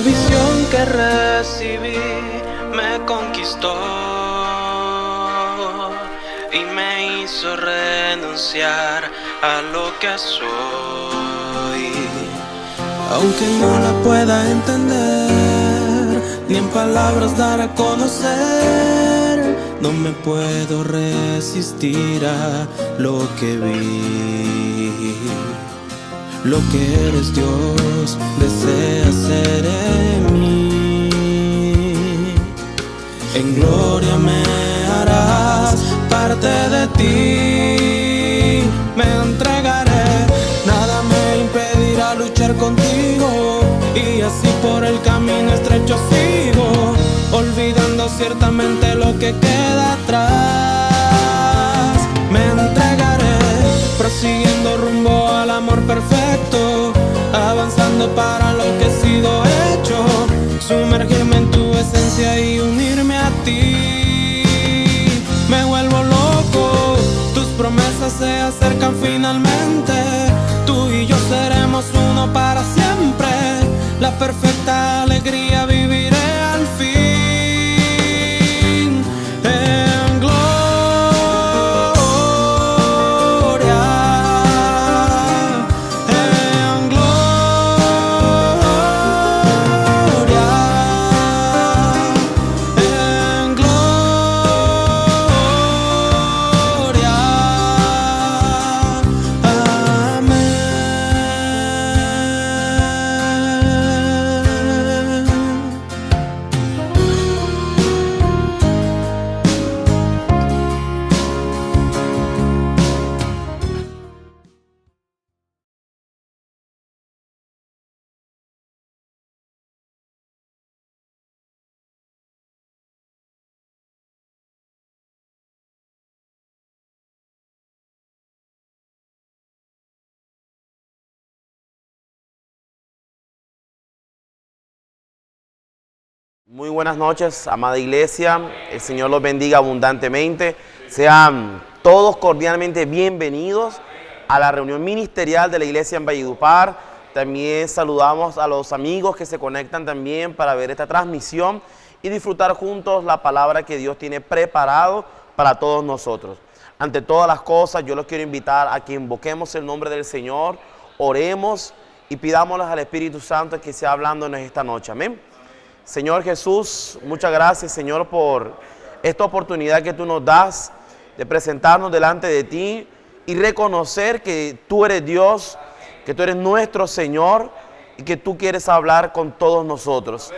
La visión que recibí me conquistó y me hizo renunciar a lo que soy. Aunque no la pueda entender, ni en palabras dar a conocer, no me puedo resistir a lo que vi. Lo que eres, Dios, desea ser en mí. En gloria me harás parte de ti. Me entregaré, nada me impedirá luchar contigo. Y así por el camino estrecho sigo, olvidando ciertamente lo que queda atrás. Me entregaré, prosiguiendo rumbo al amor perfecto, avanzando para lo que he sido hecho, sumergirme en tu esencia y unirme a ti. Me vuelvo loco, tus promesas se acercan finalmente, tú y yo seremos uno para siempre, la perfecta alegría viviré al fin. Muy buenas noches, amada iglesia. El Señor los bendiga abundantemente. Sean todos cordialmente bienvenidos a la reunión ministerial de la iglesia en Valledupar. También saludamos a los amigos que se conectan también para ver esta transmisión y disfrutar juntos la palabra que Dios tiene preparado para todos nosotros. Ante todas las cosas, yo los quiero invitar a que invoquemos el nombre del Señor, oremos y pidámosles al Espíritu Santo que sea hablándonos esta noche. Amén. Señor Jesús, muchas gracias, Señor, por esta oportunidad que tú nos das de presentarnos delante de ti y reconocer que tú eres Dios, que tú eres nuestro Señor y que tú quieres hablar con todos nosotros.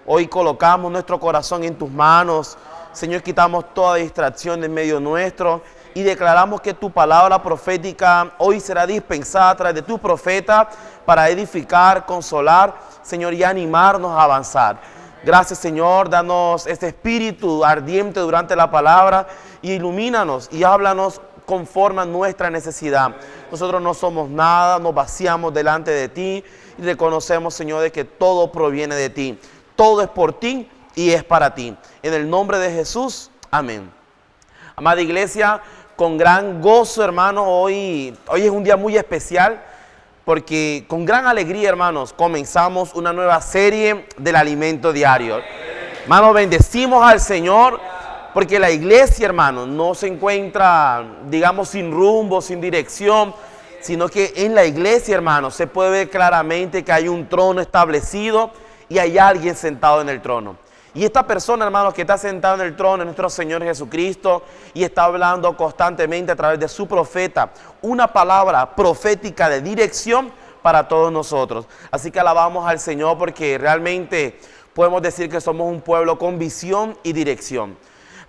Hoy colocamos nuestro corazón en tus manos, Señor, quitamos toda distracción en medio nuestro y declaramos que tu palabra profética hoy será dispensada a través de tu profeta para edificar, consolar, Señor, y animarnos a avanzar. Gracias, Señor, danos este espíritu ardiente durante la palabra y ilumínanos y háblanos conforme a nuestra necesidad. Nosotros no somos nada, nos vaciamos delante de ti y reconocemos, Señor, de que todo proviene de ti. Todo es por ti y es para ti. En el nombre de Jesús, amén. Amada iglesia, con gran gozo, hermano, hoy es un día muy especial, porque con gran alegría, hermanos, comenzamos una nueva serie del alimento diario. Hermanos, bendecimos al Señor, porque la iglesia, hermanos, no se encuentra, digamos, sin rumbo, sin dirección, sino que en la iglesia, hermanos, se puede ver claramente que hay un trono establecido y hay alguien sentado en el trono. Y esta persona, hermanos, que está sentada en el trono es nuestro Señor Jesucristo y está hablando constantemente a través de su profeta una palabra profética de dirección para todos nosotros. Así que alabamos al Señor porque realmente podemos decir que somos un pueblo con visión y dirección.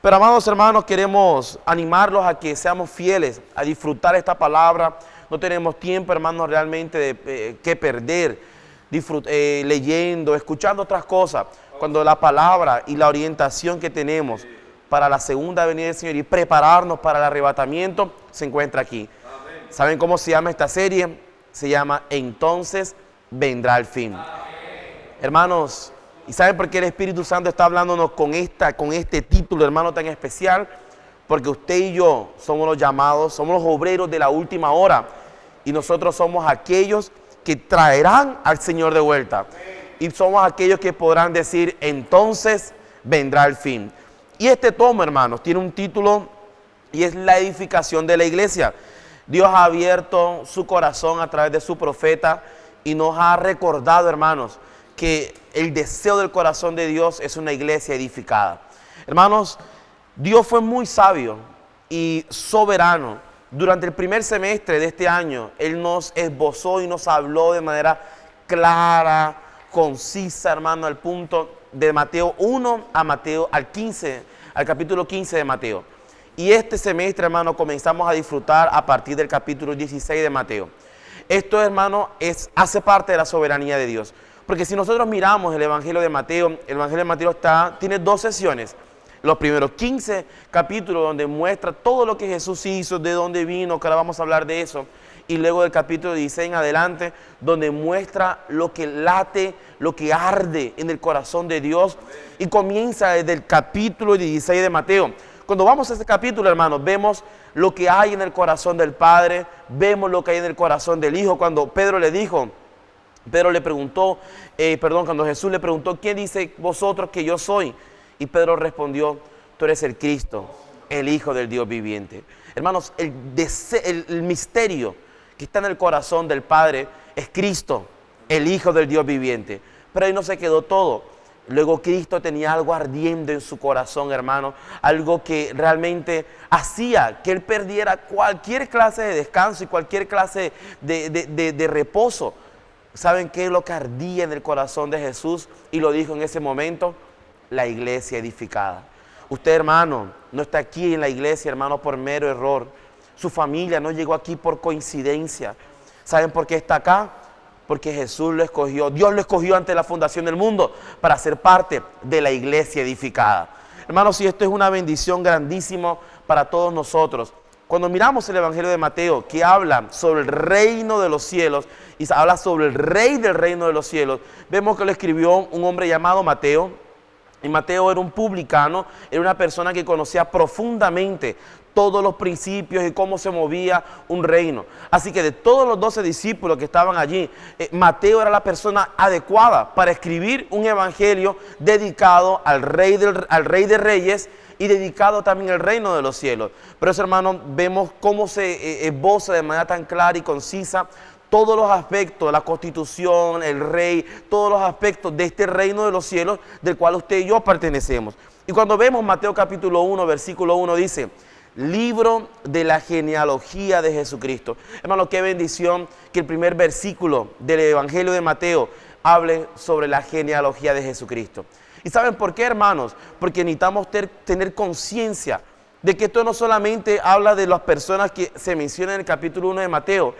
Pero, amados hermanos, queremos animarlos a que seamos fieles, a disfrutar esta palabra. No tenemos tiempo, hermanos, realmente que perder leyendo, escuchando otras cosas, cuando la palabra y la orientación que tenemos para la segunda venida del Señor y prepararnos para el arrebatamiento se encuentra aquí. Amén. ¿Saben cómo se llama esta serie? Se llama Entonces vendrá el fin. Amén. Hermanos, ¿y saben por qué el Espíritu Santo está hablándonos con este título, hermano, tan especial? Porque usted y yo somos los llamados, somos los obreros de la última hora y nosotros somos aquellos que traerán al Señor de vuelta. y somos aquellos que podrán decir, entonces vendrá el fin. Y este tomo, hermanos, tiene un título y es la edificación de la iglesia. Dios ha abierto su corazón a través de su profeta y nos ha recordado, hermanos, que el deseo del corazón de Dios es una iglesia edificada. Hermanos, Dios fue muy sabio y soberano. Durante el primer semestre de este año, Él nos esbozó y nos habló de manera clara, concisa, hermano, al punto de Mateo 1 al capítulo 15 de Mateo. Y este semestre, hermano, comenzamos a disfrutar a partir del capítulo 16 de Mateo. Esto, hermano, hace parte de la soberanía de Dios. Porque si nosotros miramos el Evangelio de Mateo, el Evangelio de Mateo tiene dos sesiones. Los primeros 15 capítulos donde muestra todo lo que Jesús hizo, de dónde vino, que ahora vamos a hablar de eso. Y luego del capítulo 16 en adelante, donde muestra lo que late, lo que arde en el corazón de Dios. Y comienza desde el capítulo 16 de Mateo. Cuando vamos a este capítulo, hermanos, vemos lo que hay en el corazón del Padre, vemos lo que hay en el corazón del Hijo. Cuando cuando Jesús le preguntó, ¿quién dice vosotros que yo soy? Y Pedro respondió, tú eres el Cristo, el Hijo del Dios viviente. Hermanos, el misterio que está en el corazón del Padre es Cristo, el Hijo del Dios viviente. Pero ahí no se quedó todo. Luego Cristo tenía algo ardiendo en su corazón, hermano. Algo que realmente hacía que Él perdiera cualquier clase de descanso y cualquier clase de reposo. ¿Saben qué es lo que ardía en el corazón de Jesús? Y lo dijo en ese momento, la iglesia edificada. Usted, hermano, no está aquí en la iglesia, hermano, por mero error. Su familia no llegó aquí por coincidencia. ¿Saben por qué está acá? Porque Jesús lo escogió, Dios lo escogió ante la fundación del mundo para ser parte de la iglesia edificada. Hermanos, y esto es una bendición grandísima para todos nosotros. Cuando miramos el Evangelio de Mateo, que habla sobre el reino de los cielos y habla sobre el rey del reino de los cielos, vemos que lo escribió un hombre llamado Mateo. Y Mateo era un publicano, era una persona que conocía profundamente todos los principios y cómo se movía un reino. Así que de todos los 12 discípulos que estaban allí, Mateo era la persona adecuada para escribir un evangelio dedicado al rey de reyes y dedicado también al reino de los cielos. Pero eso, hermano, vemos cómo se esboza de manera tan clara y concisa todos los aspectos de la constitución, el rey, todos los aspectos de este reino de los cielos del cual usted y yo pertenecemos. Y cuando vemos Mateo capítulo 1, versículo 1 dice, libro de la genealogía de Jesucristo. Hermano, qué bendición que el primer versículo del Evangelio de Mateo hable sobre la genealogía de Jesucristo. ¿Y saben por qué, hermanos? Porque necesitamos tener conciencia de que esto no solamente habla de las personas que se mencionan en el capítulo 1 de Mateo,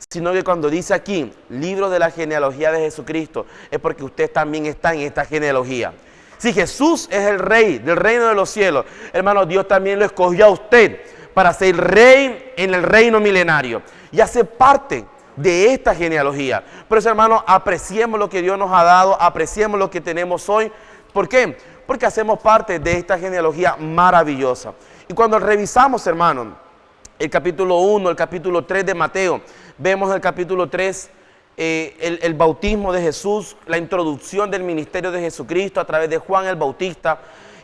sino que cuando dice aquí, libro de la genealogía de Jesucristo, es porque usted también está en esta genealogía. Si Jesús es el rey del reino de los cielos, hermano, Dios también lo escogió a usted para ser rey en el reino milenario y hacer parte de esta genealogía. Por eso, hermano, apreciemos lo que Dios nos ha dado, apreciemos lo que tenemos hoy. ¿Por qué? Porque hacemos parte de esta genealogía maravillosa. Y cuando revisamos, hermano, el capítulo 1, el capítulo 3 de Mateo, vemos en el capítulo 3 el bautismo de Jesús, la introducción del ministerio de Jesucristo a través de Juan el Bautista.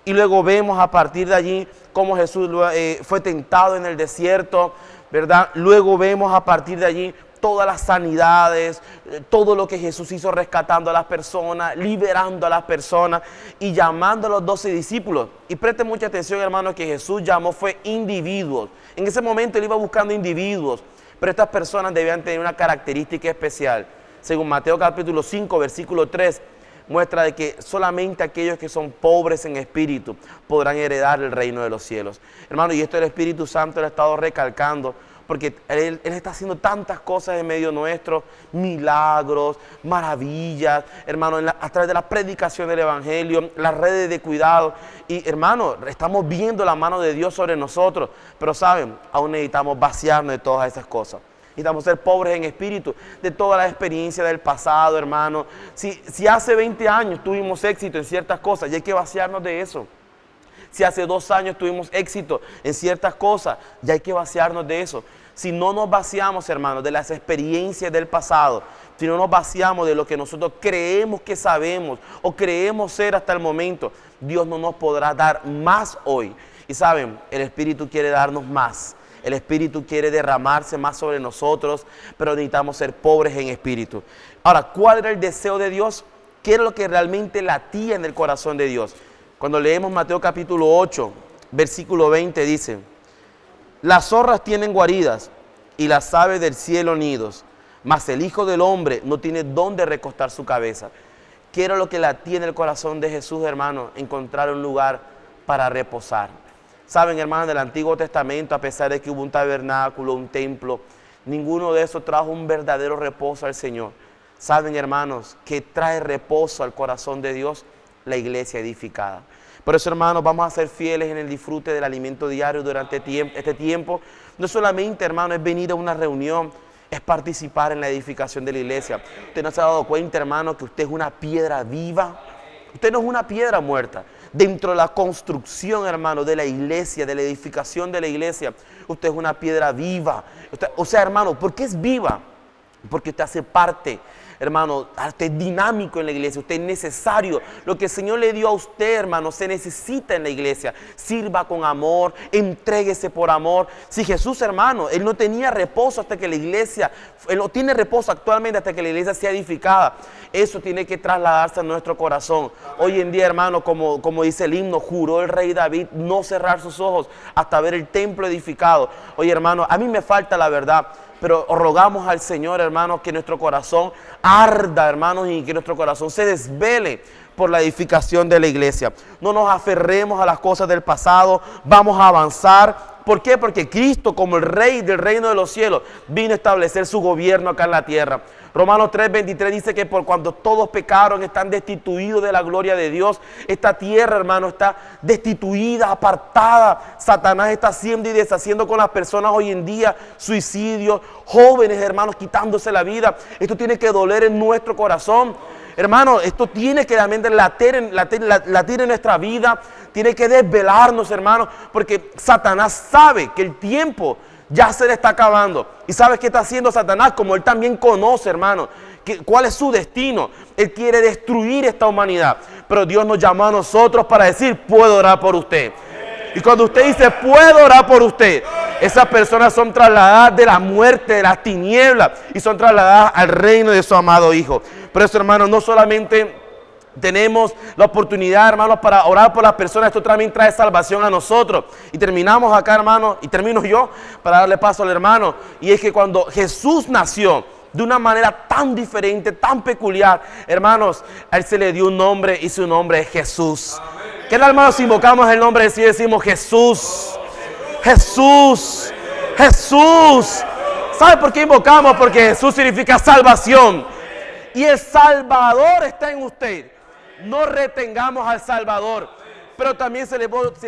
Y luego vemos a partir de allí cómo Jesús fue tentado en el desierto, ¿verdad? Luego vemos a partir de allí todas las sanidades, todo lo que Jesús hizo rescatando a las personas, liberando a las personas y llamando a los 12 discípulos. Y presten mucha atención, hermanos, que Jesús llamó fue individuos. En ese momento Él iba buscando individuos, pero estas personas debían tener una característica especial. Según Mateo capítulo 5, versículo 3, muestra de que solamente aquellos que son pobres en espíritu podrán heredar el reino de los cielos. Hermano, y esto el Espíritu Santo lo ha estado recalcando, porque Él está haciendo tantas cosas en medio nuestro, milagros, maravillas, hermano, a través de la predicación del Evangelio, las redes de cuidado. Y, hermano, estamos viendo la mano de Dios sobre nosotros, pero, ¿saben? Aún necesitamos vaciarnos de todas esas cosas. Necesitamos ser pobres en espíritu, de toda la experiencia del pasado, hermano. Si hace 20 años tuvimos éxito en ciertas cosas, y hay que vaciarnos de eso. Si hace 2 años tuvimos éxito en ciertas cosas, ya hay que vaciarnos de eso. Si no nos vaciamos, hermanos, de las experiencias del pasado, si no nos vaciamos de lo que nosotros creemos que sabemos o creemos ser hasta el momento, Dios no nos podrá dar más hoy. Y saben, el Espíritu quiere darnos más. El Espíritu quiere derramarse más sobre nosotros, pero necesitamos ser pobres en espíritu. Ahora, ¿cuál era el deseo de Dios? ¿Qué era lo que realmente latía en el corazón de Dios? Cuando leemos Mateo capítulo 8, versículo 20, dice: las zorras tienen guaridas y las aves del cielo nidos, mas el Hijo del Hombre no tiene dónde recostar su cabeza. ¿Qué era lo que latía en el corazón de Jesús, hermano? Encontrar un lugar para reposar. Saben, hermanos, del Antiguo Testamento, a pesar de que hubo un tabernáculo, un templo, ninguno de esos trajo un verdadero reposo al Señor. Saben, hermanos, que trae reposo al corazón de Dios la iglesia edificada. Por eso, hermanos, vamos a ser fieles en el disfrute del alimento diario durante este tiempo. No solamente, hermano, es venir a una reunión, es participar en la edificación de la iglesia. ¿Usted no se ha dado cuenta, hermano, que usted es una piedra viva? Usted no es una piedra muerta. Dentro de la construcción, hermano, de la iglesia, de la edificación de la iglesia, usted es una piedra viva. O sea, hermano, ¿por qué es viva? Porque usted hace parte, hermano, usted es dinámico en la iglesia, usted es necesario. Lo que el Señor le dio a usted, hermano, se necesita en la iglesia. Sirva con amor, entréguese por amor. Si Jesús, hermano, Él no tenía reposo hasta que la iglesia, Él no tiene reposo actualmente hasta que la iglesia sea edificada. Eso tiene que trasladarse a nuestro corazón. Hoy en día, hermano, como dice el himno, juró el rey David no cerrar sus ojos hasta ver el templo edificado. Oye, hermano, a mí me falta la verdad, pero rogamos al Señor, hermanos, que nuestro corazón arda, hermanos, y que nuestro corazón se desvele por la edificación de la iglesia. No nos aferremos a las cosas del pasado, vamos a avanzar. ¿Por qué? Porque Cristo, como el Rey del reino de los cielos, vino a establecer su gobierno acá en la tierra. Romanos 3:23 dice que por cuando todos pecaron están destituidos de la gloria de Dios. Esta tierra, hermano, está destituida, apartada. Satanás está haciendo y deshaciendo con las personas hoy en día, suicidios, jóvenes, hermanos, quitándose la vida. Esto tiene que doler en nuestro corazón. Hermano, esto tiene que realmente latir en nuestra vida, tiene que desvelarnos, hermano, porque Satanás sabe que el tiempo ya se le está acabando. ¿Y sabes qué está haciendo Satanás? Como él también conoce, hermano, cuál es su destino. Él quiere destruir esta humanidad, pero Dios nos llamó a nosotros para decir: puedo orar por usted. Y cuando usted dice: puedo orar por usted, esas personas son trasladadas de la muerte, de las tinieblas, y son trasladadas al reino de su amado Hijo. Por eso, hermanos, no solamente tenemos la oportunidad, hermanos, para orar por las personas, esto también trae salvación a nosotros. Y terminamos acá, hermanos, y termino yo para darle paso al hermano. Y es que cuando Jesús nació de una manera tan diferente, tan peculiar, hermanos, a Él se le dio un nombre y su nombre es Jesús. Amén. ¿Qué tal, hermanos, si invocamos el nombre de Dios y decimos Jesús? Jesús, Jesús. ¿Sabe por qué invocamos? Porque Jesús significa salvación. Y el Salvador está en usted. No retengamos al Salvador. Pero también se le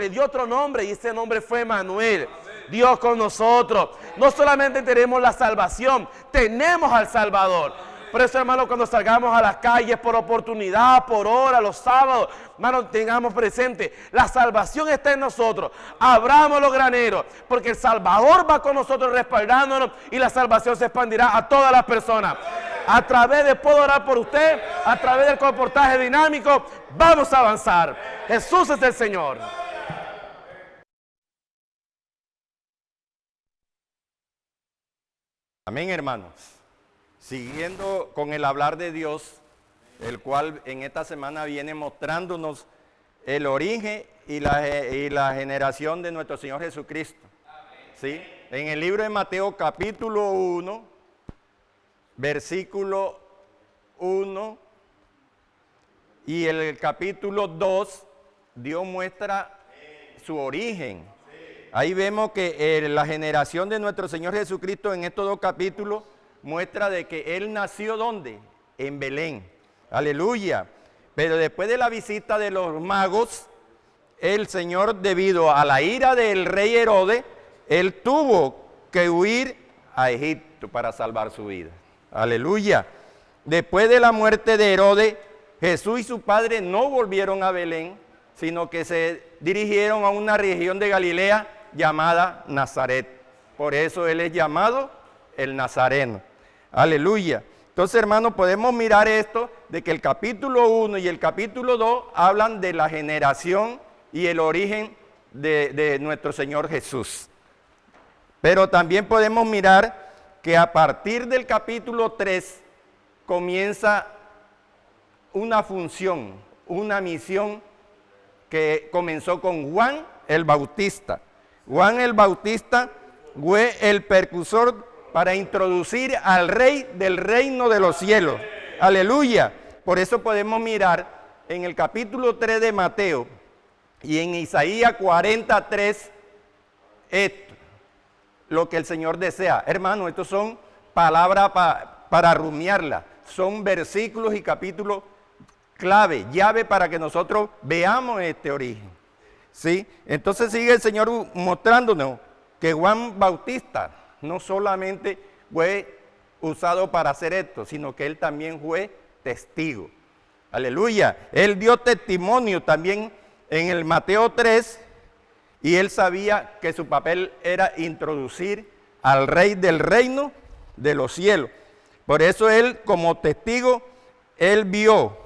dio otro nombre, y ese nombre fue Emmanuel. Dios con nosotros. No solamente tenemos la salvación, tenemos al Salvador. Por eso, hermano, cuando salgamos a las calles por oportunidad, por hora, los sábados, hermano, tengamos presente, la salvación está en nosotros. Abramos los graneros, porque el Salvador va con nosotros respaldándonos, y la salvación se expandirá a todas las personas. A través de Puedo Orar por Usted, a través del comportaje dinámico, vamos a avanzar. Jesús es el Señor. Amén, hermanos. Siguiendo con el hablar de Dios, el cual en esta semana viene mostrándonos el origen y la generación de nuestro Señor Jesucristo. ¿Sí? En el libro de Mateo capítulo 1, versículo 1 y el capítulo 2, Dios muestra su origen. Ahí vemos que la generación de nuestro Señor Jesucristo en estos 2 capítulos muestra de que Él nació ¿dónde? En Belén. Aleluya. Pero después de la visita de los magos, el Señor, debido a la ira del rey Herodes, Él tuvo que huir a Egipto para salvar su vida. Aleluya. Después de la muerte de Herodes, Jesús y su padre no volvieron a Belén, sino que se dirigieron a una región de Galilea llamada Nazaret. Por eso él es llamado el Nazareno. Aleluya. Entonces, hermanos, podemos mirar esto de que el capítulo 1 y el capítulo 2 hablan de la generación y el origen de nuestro Señor Jesús. Pero también podemos mirar que a partir del capítulo 3 comienza una función, una misión que comenzó con Juan el Bautista. Juan el Bautista fue el precursor para introducir al Rey del reino de los cielos. Aleluya. Por eso podemos mirar en el capítulo 3 de Mateo y en Isaías 43 esto, lo que el Señor desea. Hermano, estos son palabras para rumiarla. Son versículos y capítulos clave, llave para que nosotros veamos este origen. ¿Sí? Entonces sigue el Señor mostrándonos que Juan Bautista no solamente fue usado para hacer esto, sino que él también fue testigo. Aleluya. Él dio testimonio también en el Mateo 3 y él sabía que su papel era introducir al Rey del reino de los cielos. Por eso él, como testigo, él vio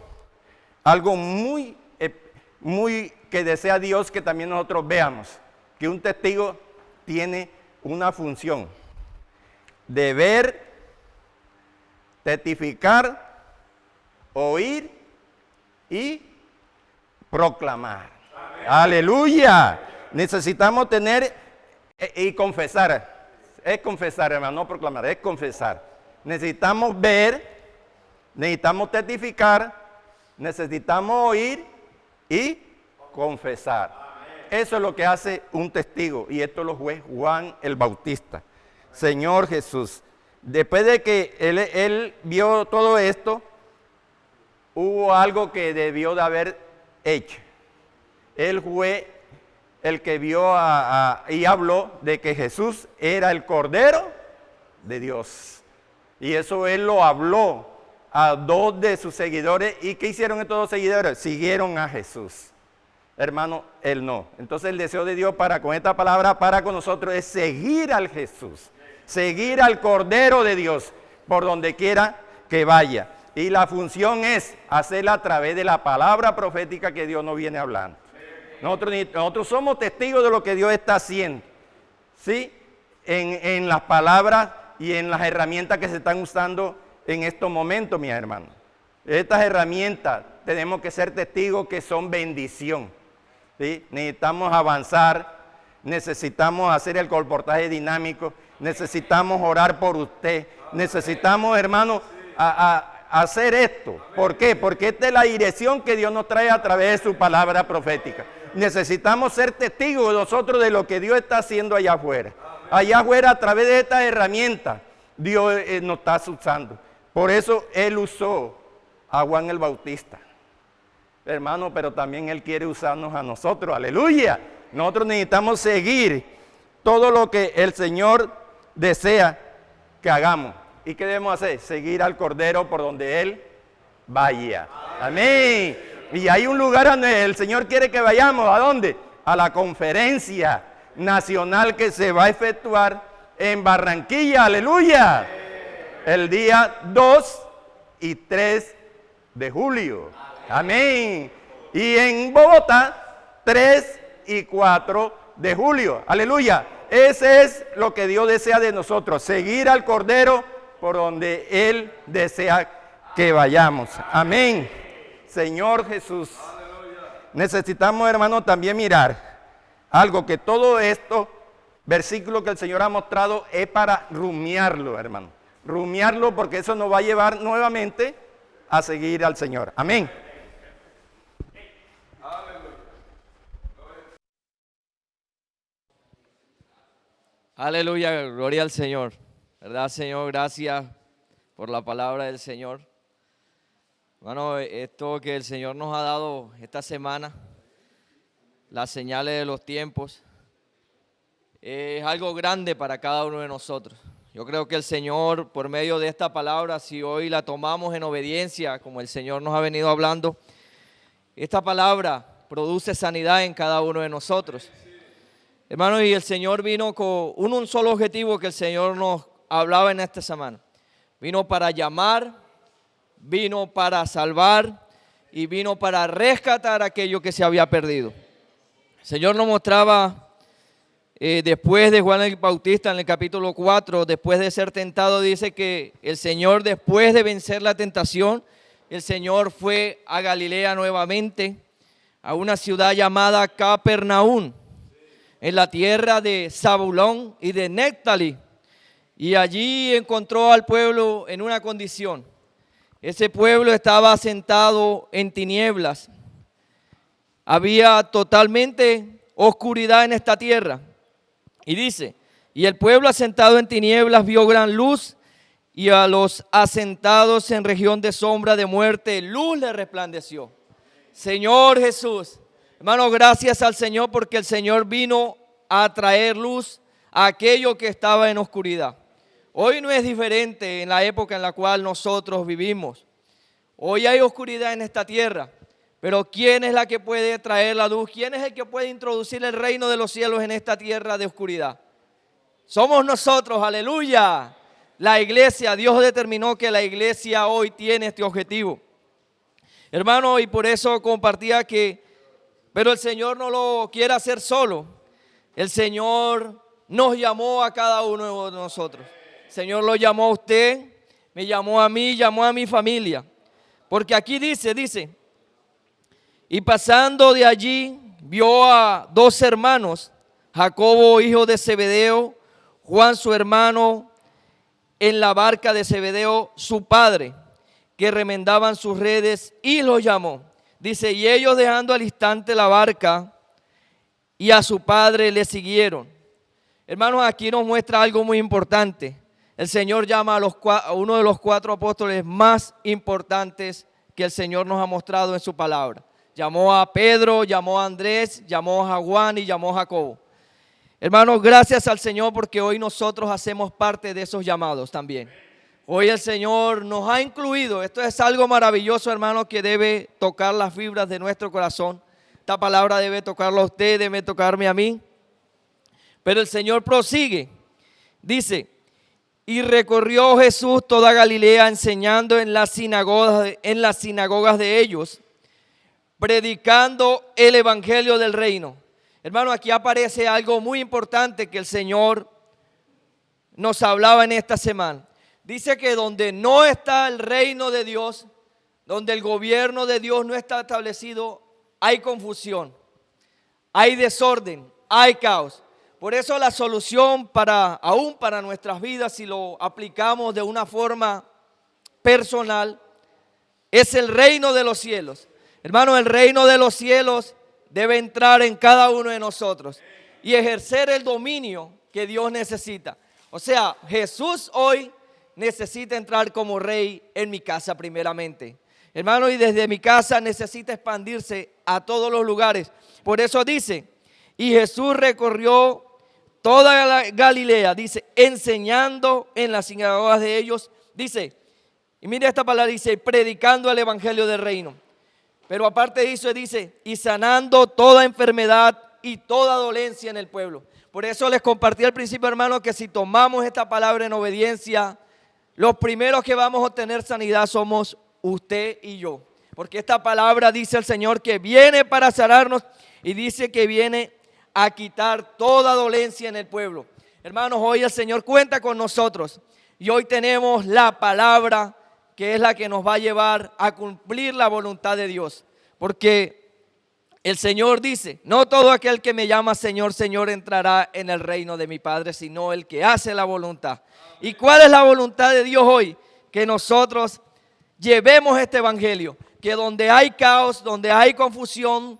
algo muy que desea Dios que también nosotros veamos, que un testigo tiene una función de ver, testificar, oír y proclamar. Amén. Aleluya. Necesitamos tener y confesar. Es confesar, hermano, no proclamar, es confesar. Necesitamos ver, necesitamos testificar, necesitamos oír y confesar. Amén. Eso es lo que hace un testigo, y esto lo fue Juan el Bautista. Señor Jesús, después de que él vio todo esto, hubo algo que debió de haber hecho. Él fue el que vio y habló de que Jesús era el Cordero de Dios. Y eso él lo habló a dos de sus seguidores. ¿Y qué hicieron estos dos seguidores? Siguieron a Jesús. Hermano, él no. Entonces el deseo de Dios con esta palabra para con nosotros es seguir al Jesús. Seguir al Cordero de Dios por donde quiera que vaya. Y la función es hacerla a través de la palabra profética que Dios nos viene hablando. Nosotros somos testigos de lo que Dios está haciendo, ¿sí? En las palabras y en las herramientas que se están usando en estos momentos, mis hermanos. Estas herramientas tenemos que ser testigos que son bendición, ¿sí? Necesitamos avanzar, necesitamos hacer el comportaje dinámico, necesitamos orar por usted, necesitamos, hermano, hacer esto. ¿Por qué? Porque esta es la dirección que Dios nos trae a través de su palabra profética. Necesitamos ser testigos nosotros de lo que Dios está haciendo allá afuera. Allá afuera, a través de estas herramientas, Dios nos está usando. Por eso Él usó a Juan el Bautista. Hermano, pero también Él quiere usarnos a nosotros. Aleluya. Nosotros necesitamos seguir todo lo que el Señor desea que hagamos. ¿Y qué debemos hacer? Seguir al Cordero por donde Él vaya. Amén. Y hay un lugar donde el Señor quiere que vayamos. ¿A dónde? A la conferencia nacional que se va a efectuar en Barranquilla. Aleluya. El día 2 y 3 de julio. Amén. Y en Bogotá, 3 y 4 de julio. Aleluya. Ese es lo que Dios desea de nosotros. Seguir al Cordero por donde Él desea que vayamos. Amén. Señor Jesús. Necesitamos, hermano, también mirar algo que todo esto, versículo que el Señor ha mostrado, es para rumiarlo, hermano. Rumiarlo porque eso nos va a llevar nuevamente a seguir al Señor. Amén. Aleluya, gloria al Señor. ¿Verdad, Señor? Gracias por la palabra del Señor. Bueno, esto que el Señor nos ha dado esta semana, las señales de los tiempos, es algo grande para cada uno de nosotros. Yo creo que el Señor, por medio de esta palabra, si hoy la tomamos en obediencia, como el Señor nos ha venido hablando, esta palabra produce sanidad en cada uno de nosotros. Hermanos, y el Señor vino con un solo objetivo que el Señor nos hablaba en esta semana. Vino para llamar, vino para salvar y vino para rescatar aquello que se había perdido. El Señor nos mostraba después de Juan el Bautista en el capítulo 4, después de ser tentado, dice que el Señor, después de vencer la tentación, el Señor fue a Galilea nuevamente, a una ciudad llamada Capernaum, en la tierra de Zabulón y de Neftalí, y allí encontró al pueblo en una condición. Ese pueblo estaba asentado en tinieblas, había totalmente oscuridad en esta tierra, y dice, y el pueblo asentado en tinieblas vio gran luz, y a los asentados en región de sombra de muerte, luz le resplandeció. Señor Jesús, hermano, gracias al Señor porque el Señor vino a traer luz a aquello que estaba en oscuridad. Hoy no es diferente en la época en la cual nosotros vivimos. Hoy hay oscuridad en esta tierra, pero ¿quién es la que puede traer la luz? ¿Quién es el que puede introducir el reino de los cielos en esta tierra de oscuridad? Somos nosotros, aleluya. La iglesia, Dios determinó que la iglesia hoy tiene este objetivo. Hermano, y por eso compartía pero el Señor no lo quiere hacer solo. El Señor nos llamó a cada uno de nosotros. El Señor lo llamó a usted, me llamó a mí, llamó a mi familia. Porque aquí dice, y pasando de allí, vio a dos hermanos, Jacobo, hijo de Zebedeo, Juan, su hermano, en la barca de Zebedeo, su padre, que remendaban sus redes, y los llamó. Dice, y ellos dejando al instante la barca y a su padre le siguieron. Hermanos, aquí nos muestra algo muy importante. El Señor llama a uno de los 4 apóstoles más importantes que el Señor nos ha mostrado en su palabra. Llamó a Pedro, llamó a Andrés, llamó a Juan y llamó a Jacobo. Hermanos, gracias al Señor porque hoy nosotros hacemos parte de esos llamados también. Hoy el Señor nos ha incluido. Esto es algo maravilloso, hermano, que debe tocar las fibras de nuestro corazón. Esta palabra debe tocarlo a usted, debe tocarme a mí. Pero el Señor prosigue. Dice, y recorrió Jesús toda Galilea enseñando en las sinagogas de ellos, predicando el evangelio del reino. Hermano, aquí aparece algo muy importante que el Señor nos hablaba en esta semana. Dice que donde no está el reino de Dios, donde el gobierno de Dios no está establecido, hay confusión, hay desorden, hay caos. Por eso la solución aún para nuestras vidas, si lo aplicamos de una forma personal, es el reino de los cielos. Hermano, el reino de los cielos debe entrar en cada uno de nosotros y ejercer el dominio que Dios necesita. O sea, Jesús hoy necesita entrar como rey en mi casa primeramente. Hermano, y desde mi casa necesita expandirse a todos los lugares. Por eso dice, y Jesús recorrió toda la Galilea, dice, enseñando en las sinagogas de ellos, dice, y mire esta palabra, dice, predicando el evangelio del reino. Pero aparte de eso dice, y sanando toda enfermedad y toda dolencia en el pueblo. Por eso les compartí al principio, hermano, que si tomamos esta palabra en obediencia, los primeros que vamos a obtener sanidad somos usted y yo. Porque esta palabra dice el Señor que viene para sanarnos y dice que viene a quitar toda dolencia en el pueblo. Hermanos, hoy el Señor cuenta con nosotros y hoy tenemos la palabra que es la que nos va a llevar a cumplir la voluntad de Dios. Porque el Señor dice, no todo aquel que me llama Señor, Señor entrará en el reino de mi Padre, sino el que hace la voluntad. ¿Y cuál es la voluntad de Dios hoy? Que nosotros llevemos este evangelio, que donde hay caos, donde hay confusión,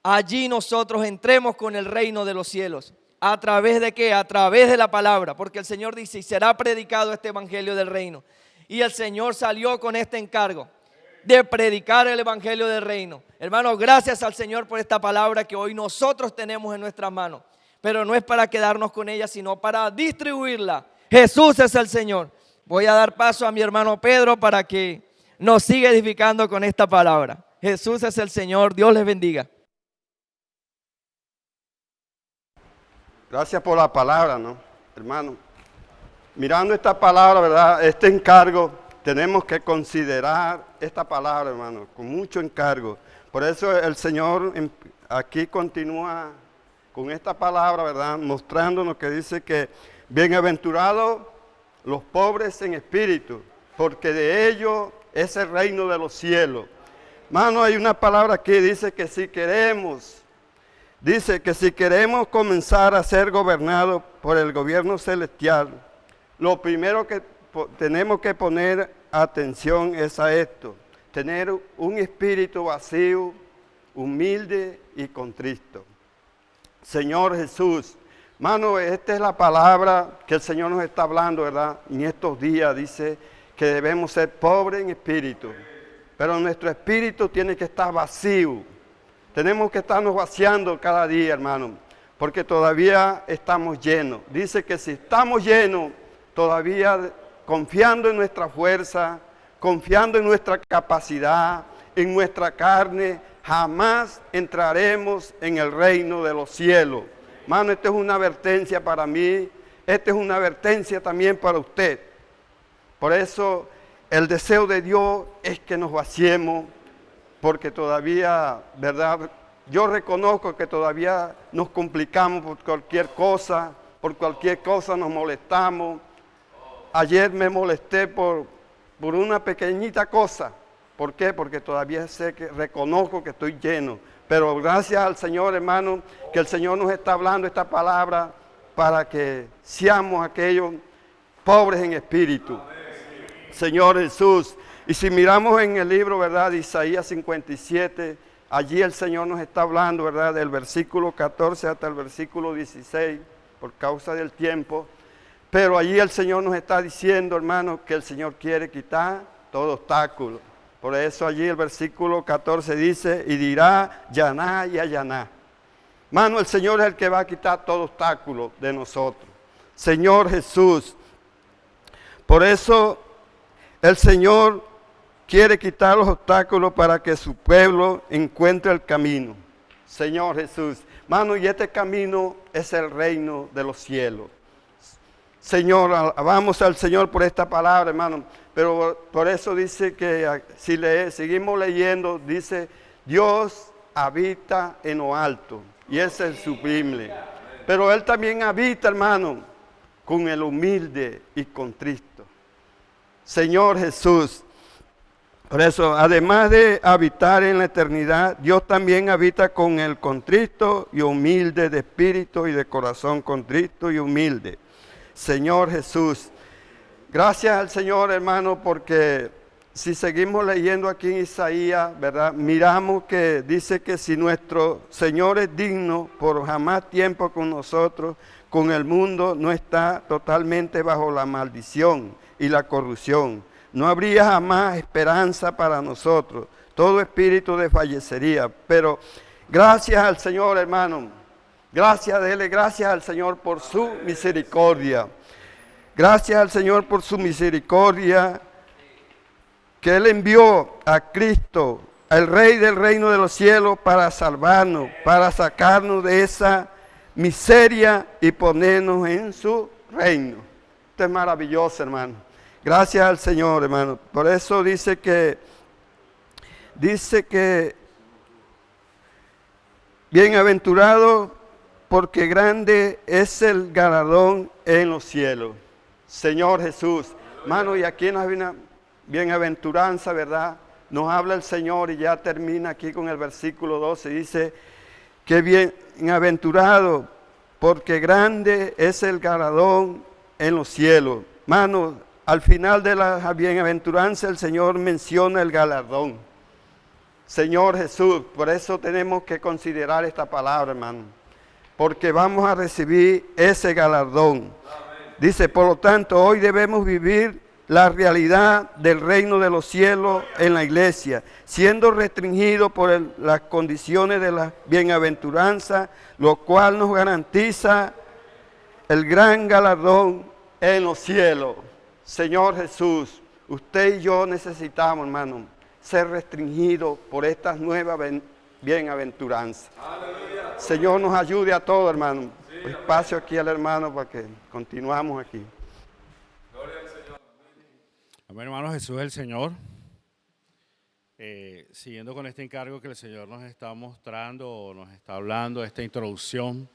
allí nosotros entremos con el reino de los cielos. ¿A través de qué? A través de la palabra, porque el Señor dice, y será predicado este evangelio del reino. Y el Señor salió con este encargo de predicar el evangelio del reino. Hermanos, gracias al Señor por esta palabra que hoy nosotros tenemos en nuestras manos. Pero no es para quedarnos con ella, sino para distribuirla. Jesús es el Señor. Voy a dar paso a mi hermano Pedro para que nos siga edificando con esta palabra. Jesús es el Señor. Dios les bendiga. Gracias por la palabra, ¿no, hermano? Mirando esta palabra, ¿verdad? Este encargo, tenemos que considerar esta palabra, hermano, con mucho encargo. Por eso el Señor aquí continúa con esta palabra, ¿verdad? Mostrándonos que dice que bienaventurados los pobres en espíritu, porque de ellos es el reino de los cielos. Hermano, hay una palabra aquí, dice que si queremos comenzar a ser gobernados por el gobierno celestial, lo primero que tenemos que poner atención es a esto: tener un espíritu vacío, humilde y contrito. Señor Jesús, hermano, esta es la palabra que el Señor nos está hablando, ¿verdad? En estos días dice que debemos ser pobres en espíritu, pero nuestro espíritu tiene que estar vacío. Tenemos que estarnos vaciando cada día, hermano, porque todavía estamos llenos. Dice que si estamos llenos, todavía confiando en nuestra fuerza, confiando en nuestra capacidad, en nuestra carne, jamás entraremos en el reino de los cielos. Hermano, esta es una advertencia para mí, esta es una advertencia también para usted. Por eso el deseo de Dios es que nos vaciemos, porque todavía, ¿verdad? Yo reconozco que todavía nos complicamos por cualquier cosa nos molestamos. Ayer me molesté por una pequeñita cosa. ¿Por qué? Porque todavía reconozco que estoy lleno. Pero gracias al Señor, hermano, que el Señor nos está hablando esta palabra para que seamos aquellos pobres en espíritu. Señor Jesús. Y si miramos en el libro, ¿verdad?, de Isaías 57, allí el Señor nos está hablando, ¿verdad?, del versículo 14 hasta el versículo 16, por causa del tiempo. Pero allí el Señor nos está diciendo, hermano, que el Señor quiere quitar todo obstáculo. Por eso allí el versículo 14 dice, y dirá, Yaná y Ayaná. Hermano, el Señor es el que va a quitar todo obstáculo de nosotros. Señor Jesús. Por eso el Señor quiere quitar los obstáculos para que su pueblo encuentre el camino. Señor Jesús. Hermano, y este camino es el reino de los cielos. Señor, alabamos al Señor por esta palabra, hermano. Pero por eso dice que si seguimos leyendo, dice, Dios habita en lo alto y es el sublime. Pero Él también habita, hermano, con el humilde y contrito. Señor Jesús. Por eso, además de habitar en la eternidad, Dios también habita con el contrito y humilde de espíritu y de corazón contrito y humilde. Señor Jesús. Gracias al Señor, hermano, porque si seguimos leyendo aquí en Isaías, ¿verdad?, miramos que dice que si nuestro Señor es digno por jamás tiempo con nosotros, con el mundo no está totalmente bajo la maldición y la corrupción. No habría jamás esperanza para nosotros. Todo espíritu desfallecería. Pero gracias al Señor, hermano. Dele gracias al Señor por su misericordia. Gracias al Señor por su misericordia, que Él envió a Cristo, al Rey del reino de los cielos, para salvarnos, para sacarnos de esa miseria y ponernos en su reino. Esto es maravilloso, hermano. Gracias al Señor, hermano. Por eso dice que bienaventurado, porque grande es el galardón en los cielos. Señor Jesús, hermano, y aquí nos hay una bienaventuranza, ¿verdad? Nos habla el Señor y ya termina aquí con el versículo 12. Dice que bienaventurado, porque grande es el galardón en los cielos. Hermano, al final de la bienaventuranza el Señor menciona el galardón. Señor Jesús, por eso tenemos que considerar esta palabra, hermano, porque vamos a recibir ese galardón. Dice, por lo tanto, hoy debemos vivir la realidad del reino de los cielos en la iglesia, siendo restringido por las condiciones de la bienaventuranza, lo cual nos garantiza el gran galardón en los cielos. Señor Jesús, usted y yo necesitamos, hermano, ser restringidos por estas nuevas bienaventuranzas. Señor, nos ayude a todos, hermano. Sí, espacio aquí al hermano para que continuamos aquí. Amén, hermanos, Jesús es el Señor. Siguiendo con este encargo que el Señor nos está mostrando, nos está hablando, esta introducción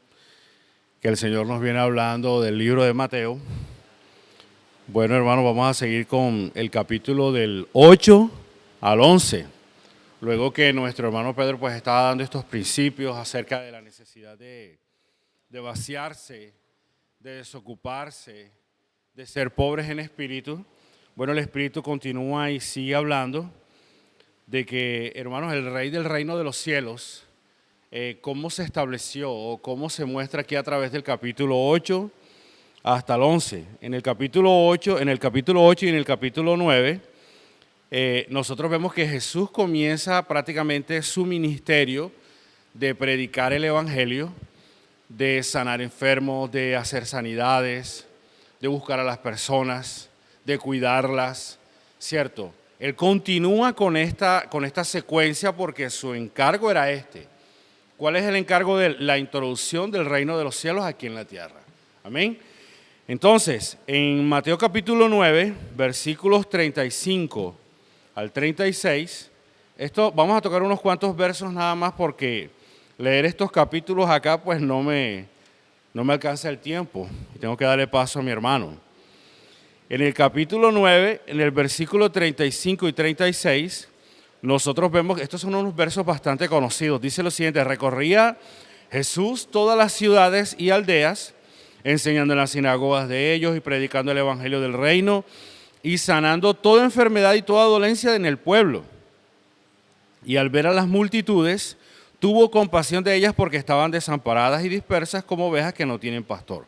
que el Señor nos viene hablando del libro de Mateo. Bueno, hermanos, vamos a seguir con el capítulo del 8 al 11. Luego que nuestro hermano Pedro pues estaba dando estos principios acerca de la necesidad de vaciarse, de desocuparse, de ser pobres en espíritu. Bueno, el Espíritu continúa y sigue hablando de que, hermanos, el Rey del reino de los cielos, cómo se estableció o cómo se muestra aquí a través del capítulo 8 hasta el 11. En el capítulo 8 y en el capítulo 9, nosotros vemos que Jesús comienza prácticamente su ministerio de predicar el Evangelio, de sanar enfermos, de hacer sanidades, de buscar a las personas, de cuidarlas, ¿cierto? Él continúa con esta secuencia porque su encargo era este. ¿Cuál es el encargo de la introducción del reino de los cielos aquí en la tierra? Amén. Entonces, en Mateo capítulo 9, versículos 35 al 36, vamos a tocar unos cuantos versos nada más porque leer estos capítulos acá pues no me alcanza el tiempo y tengo que darle paso a mi hermano. En el capítulo 9, en el versículo 35 y 36, nosotros vemos que estos son unos versos bastante conocidos. Dice lo siguiente: recorría Jesús todas las ciudades y aldeas, enseñando en las sinagogas de ellos y predicando el evangelio del reino y sanando toda enfermedad y toda dolencia en el pueblo. Y al ver a las multitudes, tuvo compasión de ellas porque estaban desamparadas y dispersas como ovejas que no tienen pastor.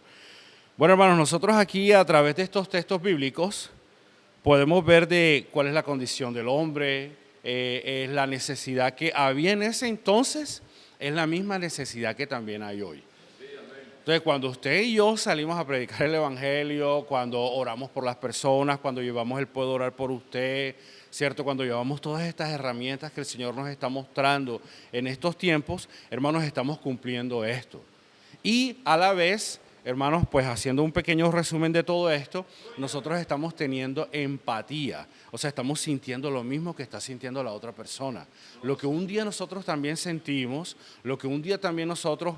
Bueno, hermanos, nosotros aquí a través de estos textos bíblicos podemos ver de cuál es la condición del hombre, es la necesidad que había en ese entonces, es la misma necesidad que también hay hoy. Entonces, cuando usted y yo salimos a predicar el Evangelio, cuando oramos por las personas, cuando llevamos el puedo orar por usted, ¿cierto? Cuando llevamos todas estas herramientas que el Señor nos está mostrando en estos tiempos, hermanos, estamos cumpliendo esto. Y a la vez, hermanos, pues haciendo un pequeño resumen de todo esto, nosotros estamos teniendo empatía, o sea, estamos sintiendo lo mismo que está sintiendo la otra persona. Lo que un día nosotros también sentimos, lo que un día también nosotros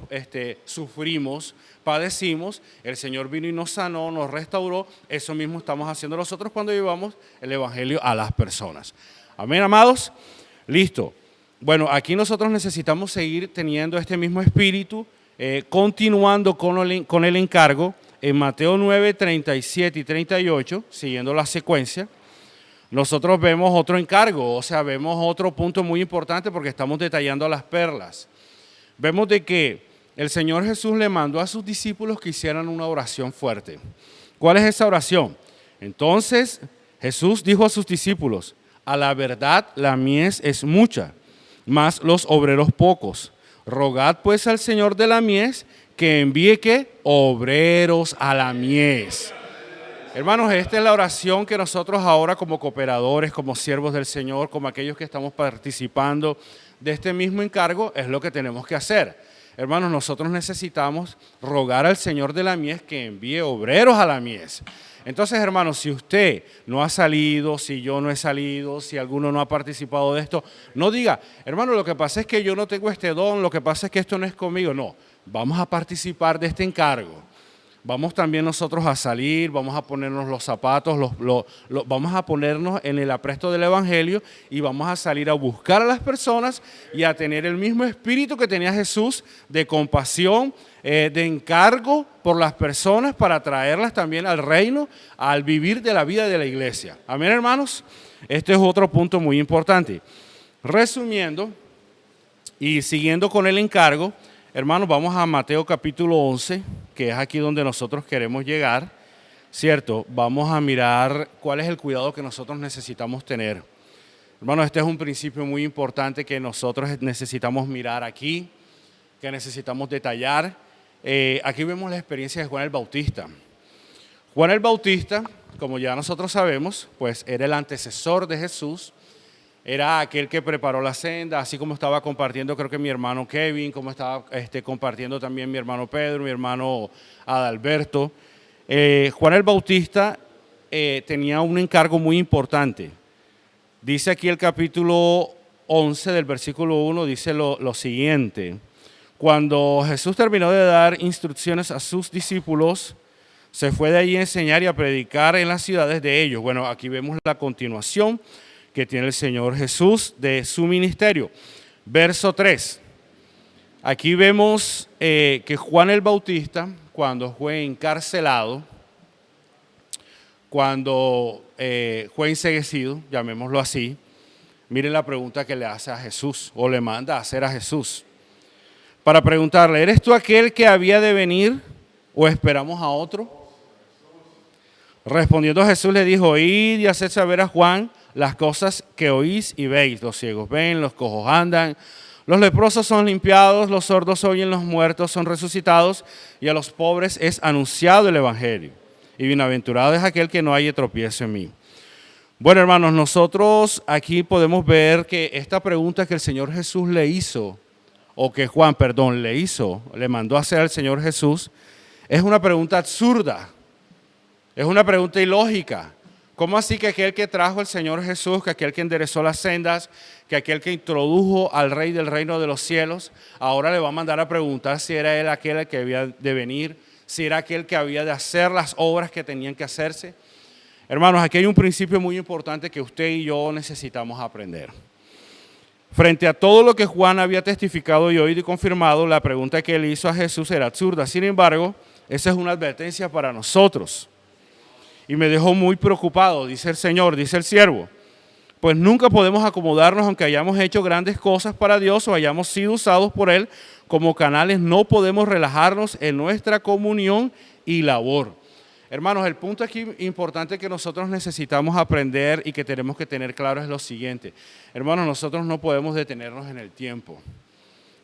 sufrimos, padecimos, el Señor vino y nos sanó, nos restauró, eso mismo estamos haciendo nosotros cuando llevamos el Evangelio a las personas. Amén, amados. Listo. Bueno, aquí nosotros necesitamos seguir teniendo este mismo espíritu, continuando con el encargo. En Mateo 9, 37 y 38, siguiendo la secuencia, nosotros vemos otro encargo, o sea, vemos otro punto muy importante porque estamos detallando las perlas. Vemos de que el Señor Jesús le mandó a sus discípulos que hicieran una oración fuerte. ¿Cuál es esa oración? Entonces Jesús dijo a sus discípulos: a la verdad la mies es mucha, mas los obreros pocos. Rogad pues al Señor de la mies que envíe ¿qué? Obreros a la mies. Hermanos, esta es la oración que nosotros ahora como cooperadores, como siervos del Señor, como aquellos que estamos participando de este mismo encargo, es lo que tenemos que hacer. Hermanos, nosotros necesitamos rogar al Señor de la mies que envíe obreros a la mies. Entonces, hermanos, si usted no ha salido, si yo no he salido, si alguno no ha participado de esto, no diga, hermano, lo que pasa es que yo no tengo este don, lo que pasa es que esto no es conmigo. No, vamos a participar de este encargo. Vamos también nosotros a salir, vamos a ponernos los zapatos, vamos a ponernos en el apresto del Evangelio y vamos a salir a buscar a las personas y a tener el mismo espíritu que tenía Jesús de compasión, de encargo por las personas para traerlas también al reino, al vivir de la vida de la iglesia. Amén, hermanos. Este es otro punto muy importante. Resumiendo y siguiendo con el encargo, hermanos, vamos a Mateo capítulo 11, que es aquí donde nosotros queremos llegar, ¿cierto? Vamos a mirar cuál es el cuidado que nosotros necesitamos tener. Hermanos, este es un principio muy importante que nosotros necesitamos mirar aquí, que necesitamos detallar. Aquí vemos la experiencia de Juan el Bautista. Juan el Bautista, como ya nosotros sabemos, pues era el antecesor de Jesús, era aquel que preparó la senda, así como estaba compartiendo creo que mi hermano Kevin, como estaba compartiendo también mi hermano Pedro, mi hermano Adalberto. Juan el Bautista tenía un encargo muy importante. Dice aquí el capítulo 11 del versículo 1, dice lo siguiente. Cuando Jesús terminó de dar instrucciones a sus discípulos, se fue de allí a enseñar y a predicar en las ciudades de ellos. Bueno, aquí vemos la continuación que tiene el Señor Jesús de su ministerio. Verso 3. Aquí vemos que Juan el Bautista, cuando fue encarcelado, cuando fue enceguecido, llamémoslo así, miren la pregunta que le hace a Jesús, o le manda a hacer a Jesús, para preguntarle, ¿eres tú aquel que había de venir o esperamos a otro? Respondiendo Jesús le dijo, id y haced saber a Juan las cosas que oís y veis. Los ciegos ven, los cojos andan, los leprosos son limpiados, los sordos oyen, los muertos son resucitados y a los pobres es anunciado el evangelio. Y bienaventurado es aquel que no haya tropiezo en mí. Bueno, hermanos, nosotros aquí podemos ver que esta pregunta que el Señor Jesús le hizo, o que Juan, perdón, le mandó a hacer al Señor Jesús, es una pregunta absurda, es una pregunta ilógica. ¿Cómo así que aquel que trajo el Señor Jesús, que aquel que enderezó las sendas, que aquel que introdujo al Rey del reino de los cielos, ahora le va a mandar a preguntar si era él aquel que había de venir, si era aquel que había de hacer las obras que tenían que hacerse? Hermanos, aquí hay un principio muy importante que usted y yo necesitamos aprender. Frente a todo lo que Juan había testificado y oído y confirmado, la pregunta que él hizo a Jesús era absurda. Sin embargo, esa es una advertencia para nosotros. Y me dejó muy preocupado, dice el Señor, dice el siervo. Pues nunca podemos acomodarnos aunque hayamos hecho grandes cosas para Dios o hayamos sido usados por Él como canales. No podemos relajarnos en nuestra comunión y labor. Hermanos, el punto aquí importante que nosotros necesitamos aprender y que tenemos que tener claro es lo siguiente. Hermanos, nosotros no podemos detenernos en el tiempo.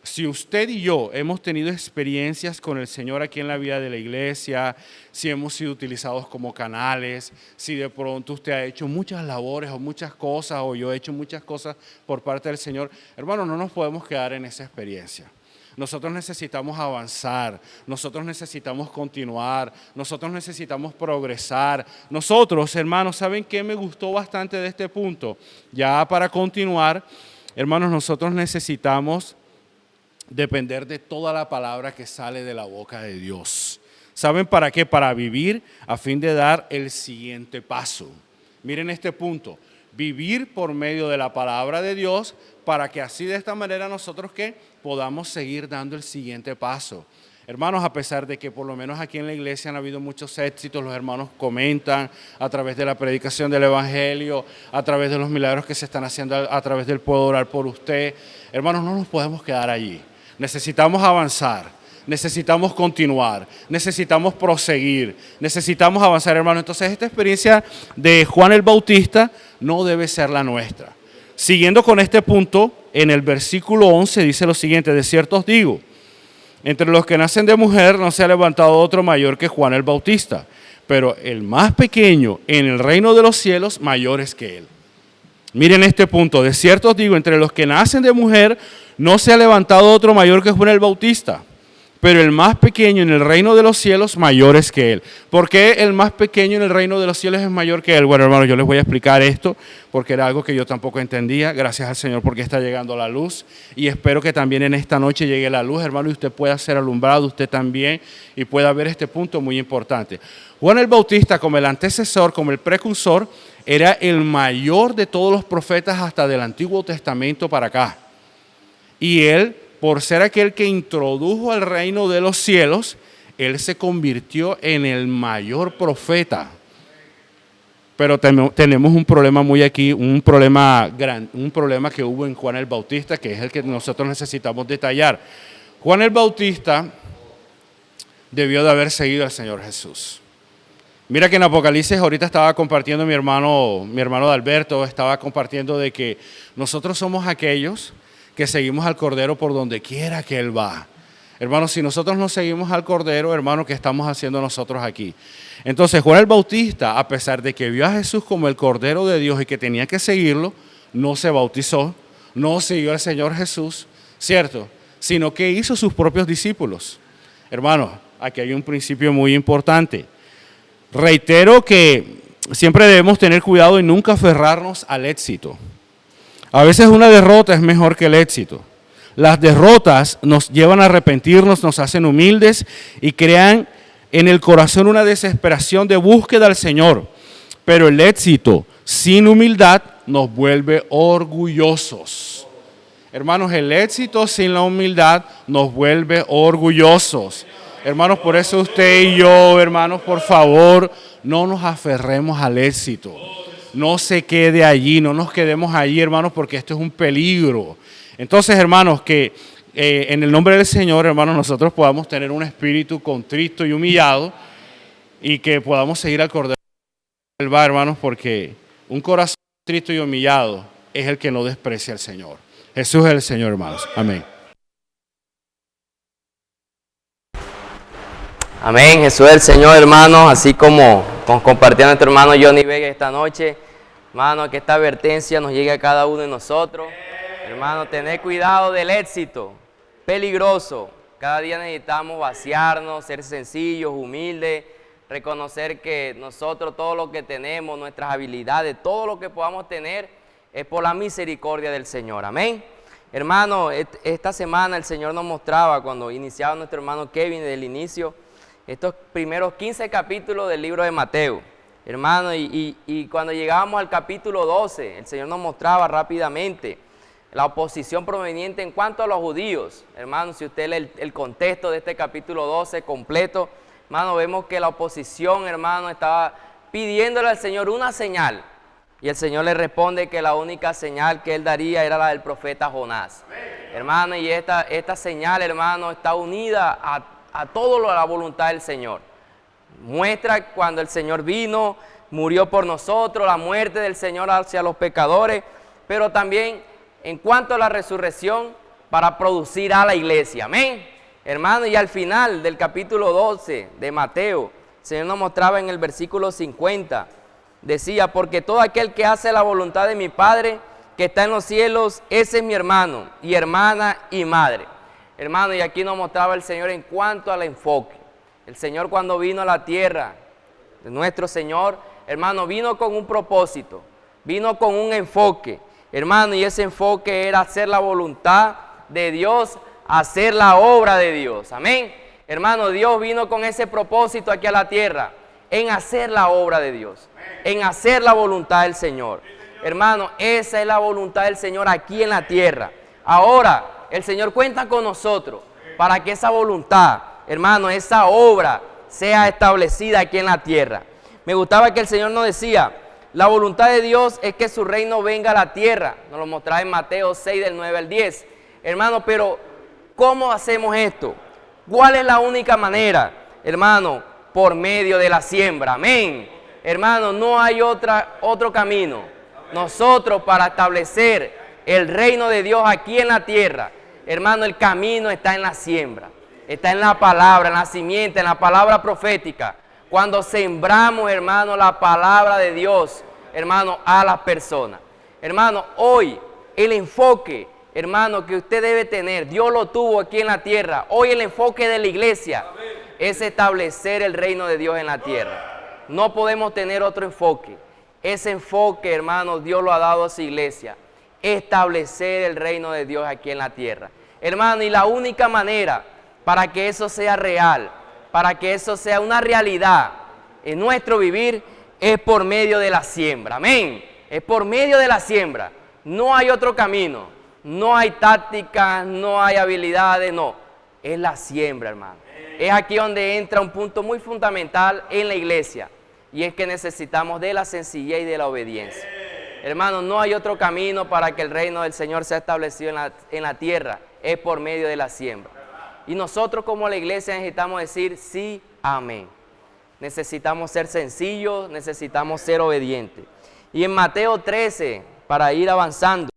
Si usted y yo hemos tenido experiencias con el Señor aquí en la vida de la iglesia, si hemos sido utilizados como canales, si de pronto usted ha hecho muchas labores o muchas cosas, o yo he hecho muchas cosas por parte del Señor, hermanos, no nos podemos quedar en esa experiencia. Nosotros necesitamos avanzar, nosotros necesitamos continuar, nosotros necesitamos progresar. Nosotros, hermanos, ¿saben qué me gustó bastante de este punto? Ya para continuar, hermanos, nosotros necesitamos depender de toda la palabra que sale de la boca de Dios. ¿Saben para qué? Para vivir a fin de dar el siguiente paso. Miren este punto, vivir por medio de la palabra de Dios para que así de esta manera nosotros ¿qué? Podamos seguir dando el siguiente paso. Hermanos, a pesar de que por lo menos aquí en la iglesia han habido muchos éxitos, los hermanos comentan a través de la predicación del evangelio, a través de los milagros que se están haciendo, a través del puedo orar por usted. Hermanos, no nos podemos quedar allí. Necesitamos avanzar, necesitamos continuar, necesitamos proseguir, necesitamos avanzar, hermanos. Entonces, esta experiencia de Juan el Bautista no debe ser la nuestra. Siguiendo con este punto, en el versículo 11 dice lo siguiente: de cierto os digo, entre los que nacen de mujer no se ha levantado otro mayor que Juan el Bautista, pero el más pequeño en el reino de los cielos mayor es que él. Miren este punto, de cierto os digo, entre los que nacen de mujer no se ha levantado otro mayor que Juan el Bautista, pero el más pequeño en el reino de los cielos mayor es que él. ¿Por qué el más pequeño en el reino de los cielos es mayor que él? Bueno, hermanos, yo les voy a explicar esto porque era algo que yo tampoco entendía. Gracias al Señor porque está llegando la luz y espero que también en esta noche llegue la luz, hermano, y usted pueda ser alumbrado, usted también, y pueda ver este punto muy importante. Juan el Bautista, como el antecesor, como el precursor, era el mayor de todos los profetas hasta del Antiguo Testamento para acá. Y él, por ser aquel que introdujo al reino de los cielos, él se convirtió en el mayor profeta. Pero tenemos un problema muy aquí, un problema que hubo en Juan el Bautista, que es el que nosotros necesitamos detallar. Juan el Bautista debió de haber seguido al Señor Jesús. Mira que en Apocalipsis ahorita estaba compartiendo mi hermano Adalberto, estaba compartiendo de que nosotros somos aquellos que seguimos al Cordero por donde quiera que Él va. Hermanos, si nosotros no seguimos al Cordero, hermano, ¿qué estamos haciendo nosotros aquí? Entonces Juan el Bautista, a pesar de que vio a Jesús como el Cordero de Dios y que tenía que seguirlo, no se bautizó, no siguió al Señor Jesús, ¿cierto? Sino que hizo sus propios discípulos. Hermanos, aquí hay un principio muy importante. Reitero que siempre debemos tener cuidado y nunca aferrarnos al éxito. A veces una derrota es mejor que el éxito. Las derrotas nos llevan a arrepentirnos, nos hacen humildes y crean en el corazón una desesperación de búsqueda al Señor. Pero el éxito sin humildad nos vuelve orgullosos. Hermanos, el éxito sin la humildad nos vuelve orgullosos. Hermanos, por eso usted y yo, hermanos, por favor, no nos aferremos al éxito. No se quede allí, no nos quedemos allí, hermanos, porque esto es un peligro. Entonces, hermanos, que en el nombre del Señor, hermanos, nosotros podamos tener un espíritu contrito y humillado y que podamos seguir al Cordero del va, hermanos, porque un corazón contrito y humillado es el que no desprecia al Señor. Jesús es el Señor, hermanos. Amén. Amén, Jesús es el Señor, hermanos, así como compartió nuestro hermano Johnny Vega esta noche, hermano, que esta advertencia nos llegue a cada uno de nosotros. Hermano, tener cuidado del éxito, peligroso. Cada día necesitamos vaciarnos, ser sencillos, humildes, reconocer que nosotros todo lo que tenemos, nuestras habilidades, todo lo que podamos tener es por la misericordia del Señor. Amén. Hermano, esta semana el Señor nos mostraba, cuando iniciaba nuestro hermano Kevin desde el inicio, estos primeros 15 capítulos del libro de Mateo. Hermano, y cuando llegábamos al capítulo 12, el Señor nos mostraba rápidamente la oposición proveniente en cuanto a los judíos. Hermano, si usted lee el contexto de este capítulo 12 completo, hermano, vemos que la oposición, hermano, estaba pidiéndole al Señor una señal. Y el Señor le responde que la única señal que Él daría era la del profeta Jonás. Hermano, y esta señal, hermano, está unida a todo lo de la voluntad del Señor. Muestra cuando el Señor vino, murió por nosotros, la muerte del Señor hacia los pecadores, pero también en cuanto a la resurrección para producir a la iglesia. Amén. Hermano, y al final del capítulo 12 de Mateo, el Señor nos mostraba en el versículo 50, decía, porque todo aquel que hace la voluntad de mi Padre que está en los cielos, ese es mi hermano y hermana y madre. Hermano, y aquí nos mostraba el Señor en cuanto al enfoque. El Señor, cuando vino a la tierra, nuestro Señor, hermano, vino con un propósito, vino con un enfoque, hermano, y ese enfoque era hacer la voluntad de Dios, hacer la obra de Dios. Amén. Hermano, Dios vino con ese propósito aquí a la tierra, en hacer la obra de Dios, en hacer la voluntad del Señor. Hermano, esa es la voluntad del Señor aquí en la tierra. Ahora, el Señor cuenta con nosotros para que esa voluntad, hermano, esa obra sea establecida aquí en la tierra. Me gustaba que el Señor nos decía, la voluntad de Dios es que su reino venga a la tierra. Nos lo mostraba en Mateo 6 del 9 al 10. Hermano, pero ¿cómo hacemos esto? ¿Cuál es la única manera? Hermano, por medio de la siembra. Amén. Hermano, no hay otro camino. Nosotros, para establecer el reino de Dios aquí en la tierra, hermano, el camino está en la siembra. Está en la palabra, en la simiente, en la palabra profética. Cuando sembramos, hermano, la palabra de Dios, hermano, a las personas. Hermano, hoy el enfoque, hermano, que usted debe tener, Dios lo tuvo aquí en la tierra. Hoy el enfoque de la iglesia es establecer el reino de Dios en la tierra. No podemos tener otro enfoque. Ese enfoque, hermano, Dios lo ha dado a su iglesia. Establecer el reino de Dios aquí en la tierra. Hermano, y la única manera para que eso sea real, para que eso sea una realidad en nuestro vivir, es por medio de la siembra. Amén. Es por medio de la siembra. No hay otro camino. No hay tácticas, no hay habilidades, no. Es la siembra, hermano. Es aquí donde entra un punto muy fundamental en la iglesia. Y es que necesitamos de la sencillez y de la obediencia. Hermano, no hay otro camino para que el reino del Señor sea establecido en la tierra. Es por medio de la siembra. Y nosotros como la iglesia necesitamos decir sí, amén. Necesitamos ser sencillos, necesitamos ser obedientes. Y en Mateo 13, para ir avanzando,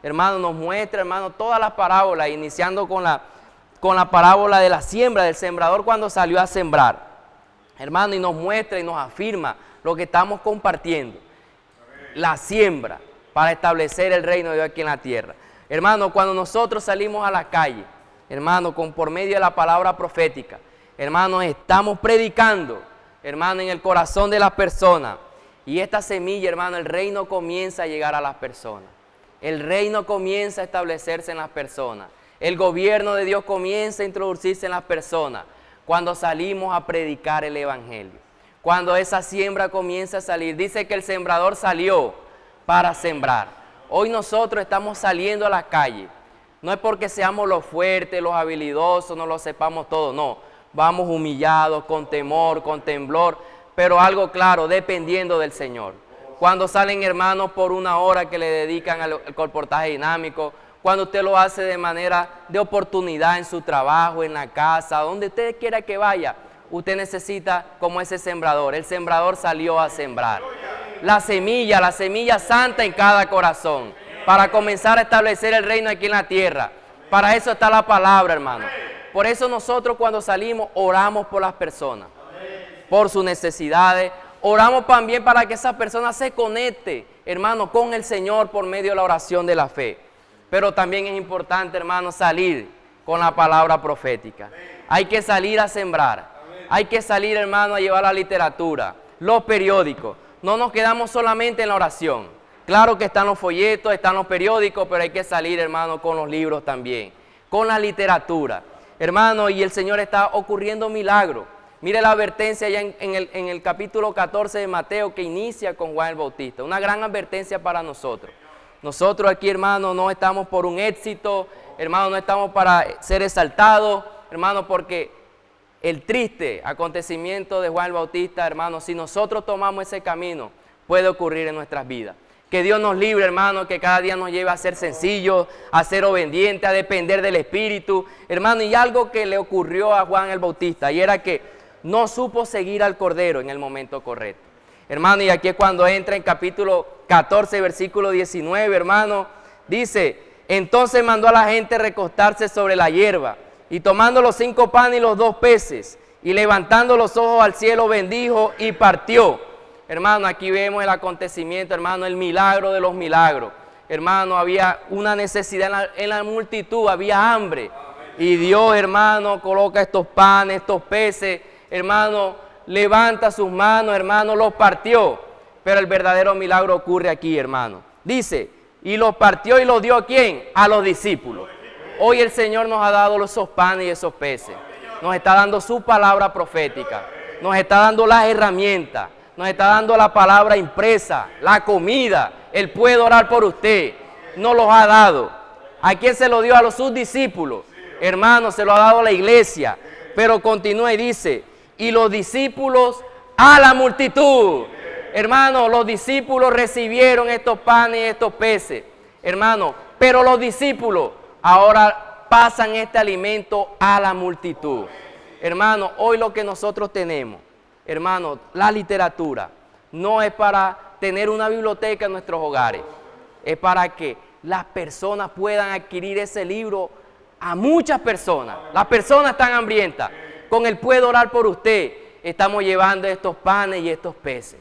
hermano, nos muestra, hermano, todas las parábolas, iniciando con la parábola de la siembra, del sembrador cuando salió a sembrar. Hermano, y nos muestra y nos afirma lo que estamos compartiendo. La siembra. para establecer el reino de Dios aquí en la tierra. Hermano, cuando nosotros salimos a la calle, hermano, por medio de la palabra profética, hermano, estamos predicando, hermano, en el corazón de las personas. Y esta semilla, hermano, el reino comienza a llegar a las personas. El reino comienza a establecerse en las personas. El gobierno de Dios comienza a introducirse en las personas cuando salimos a predicar el evangelio. Cuando esa siembra comienza a salir. Dice que el sembrador salió para sembrar. Hoy nosotros estamos saliendo a la calle. No es porque seamos los fuertes, los habilidosos, no lo sepamos todo, no. Vamos humillados, con temor, con temblor, pero algo claro, dependiendo del Señor. Cuando salen hermanos por una hora que le dedican al colportaje dinámico, cuando usted lo hace de manera de oportunidad en su trabajo, en la casa, donde usted quiera que vaya, usted necesita como ese sembrador. El sembrador salió a sembrar. La semilla santa en cada corazón, para comenzar a establecer el reino aquí en la tierra. Para eso está la palabra, hermano. Por eso nosotros cuando salimos oramos por las personas, por sus necesidades. Oramos también para que esa persona se conecte, hermano, con el Señor por medio de la oración de la fe. Pero también es importante, hermano, salir con la palabra profética. Hay que salir a sembrar. Hay que salir, hermano, a llevar la literatura, los periódicos. No nos quedamos solamente en la oración. Claro que están los folletos, están los periódicos, pero hay que salir, hermano, con los libros también, con la literatura. Hermano, y el Señor está ocurriendo milagros. Mire la advertencia ya en el capítulo 14 de Mateo que inicia con Juan el Bautista. Una gran advertencia para nosotros. Nosotros aquí, hermano, no estamos por un éxito, hermano, no estamos para ser exaltados, hermano, porque el triste acontecimiento de Juan el Bautista, hermano, si nosotros tomamos ese camino, puede ocurrir en nuestras vidas. Que Dios nos libre, hermano, que cada día nos lleve a ser sencillos, a ser obedientes, a depender del Espíritu. Hermano, y algo que le ocurrió a Juan el Bautista, y era que no supo seguir al Cordero en el momento correcto. Hermano, y aquí es cuando entra en capítulo 14, versículo 19, hermano, dice, entonces mandó a la gente recostarse sobre la hierba, y tomando los 5 panes y los 2 peces, y levantando los ojos al cielo, bendijo y partió. Hermano, aquí vemos el acontecimiento, hermano, el milagro de los milagros. Hermano, había una necesidad en la multitud, había hambre. Y Dios, hermano, coloca estos panes, estos peces, hermano, levanta sus manos, hermano, los partió. Pero el verdadero milagro ocurre aquí, hermano. Dice, y los partió y los dio ¿a quién? A los discípulos. Hoy el Señor nos ha dado esos panes y esos peces. Nos está dando su palabra profética. Nos está dando las herramientas. Nos está dando la palabra impresa, la comida. Él puede orar por usted. Nos los ha dado. ¿A quién se lo dio? A sus discípulos. Hermano, se lo ha dado a la iglesia. Pero continúa y dice, y los discípulos a la multitud. Hermano, los discípulos recibieron estos panes y estos peces. Hermano, pero los discípulos ahora pasan este alimento a la multitud. Hermano, hoy lo que nosotros tenemos, hermano, la literatura, no es para tener una biblioteca en nuestros hogares. Es para que las personas puedan adquirir ese libro a muchas personas. Las personas están hambrientas. Con Él puede orar por usted. Estamos llevando estos panes y estos peces.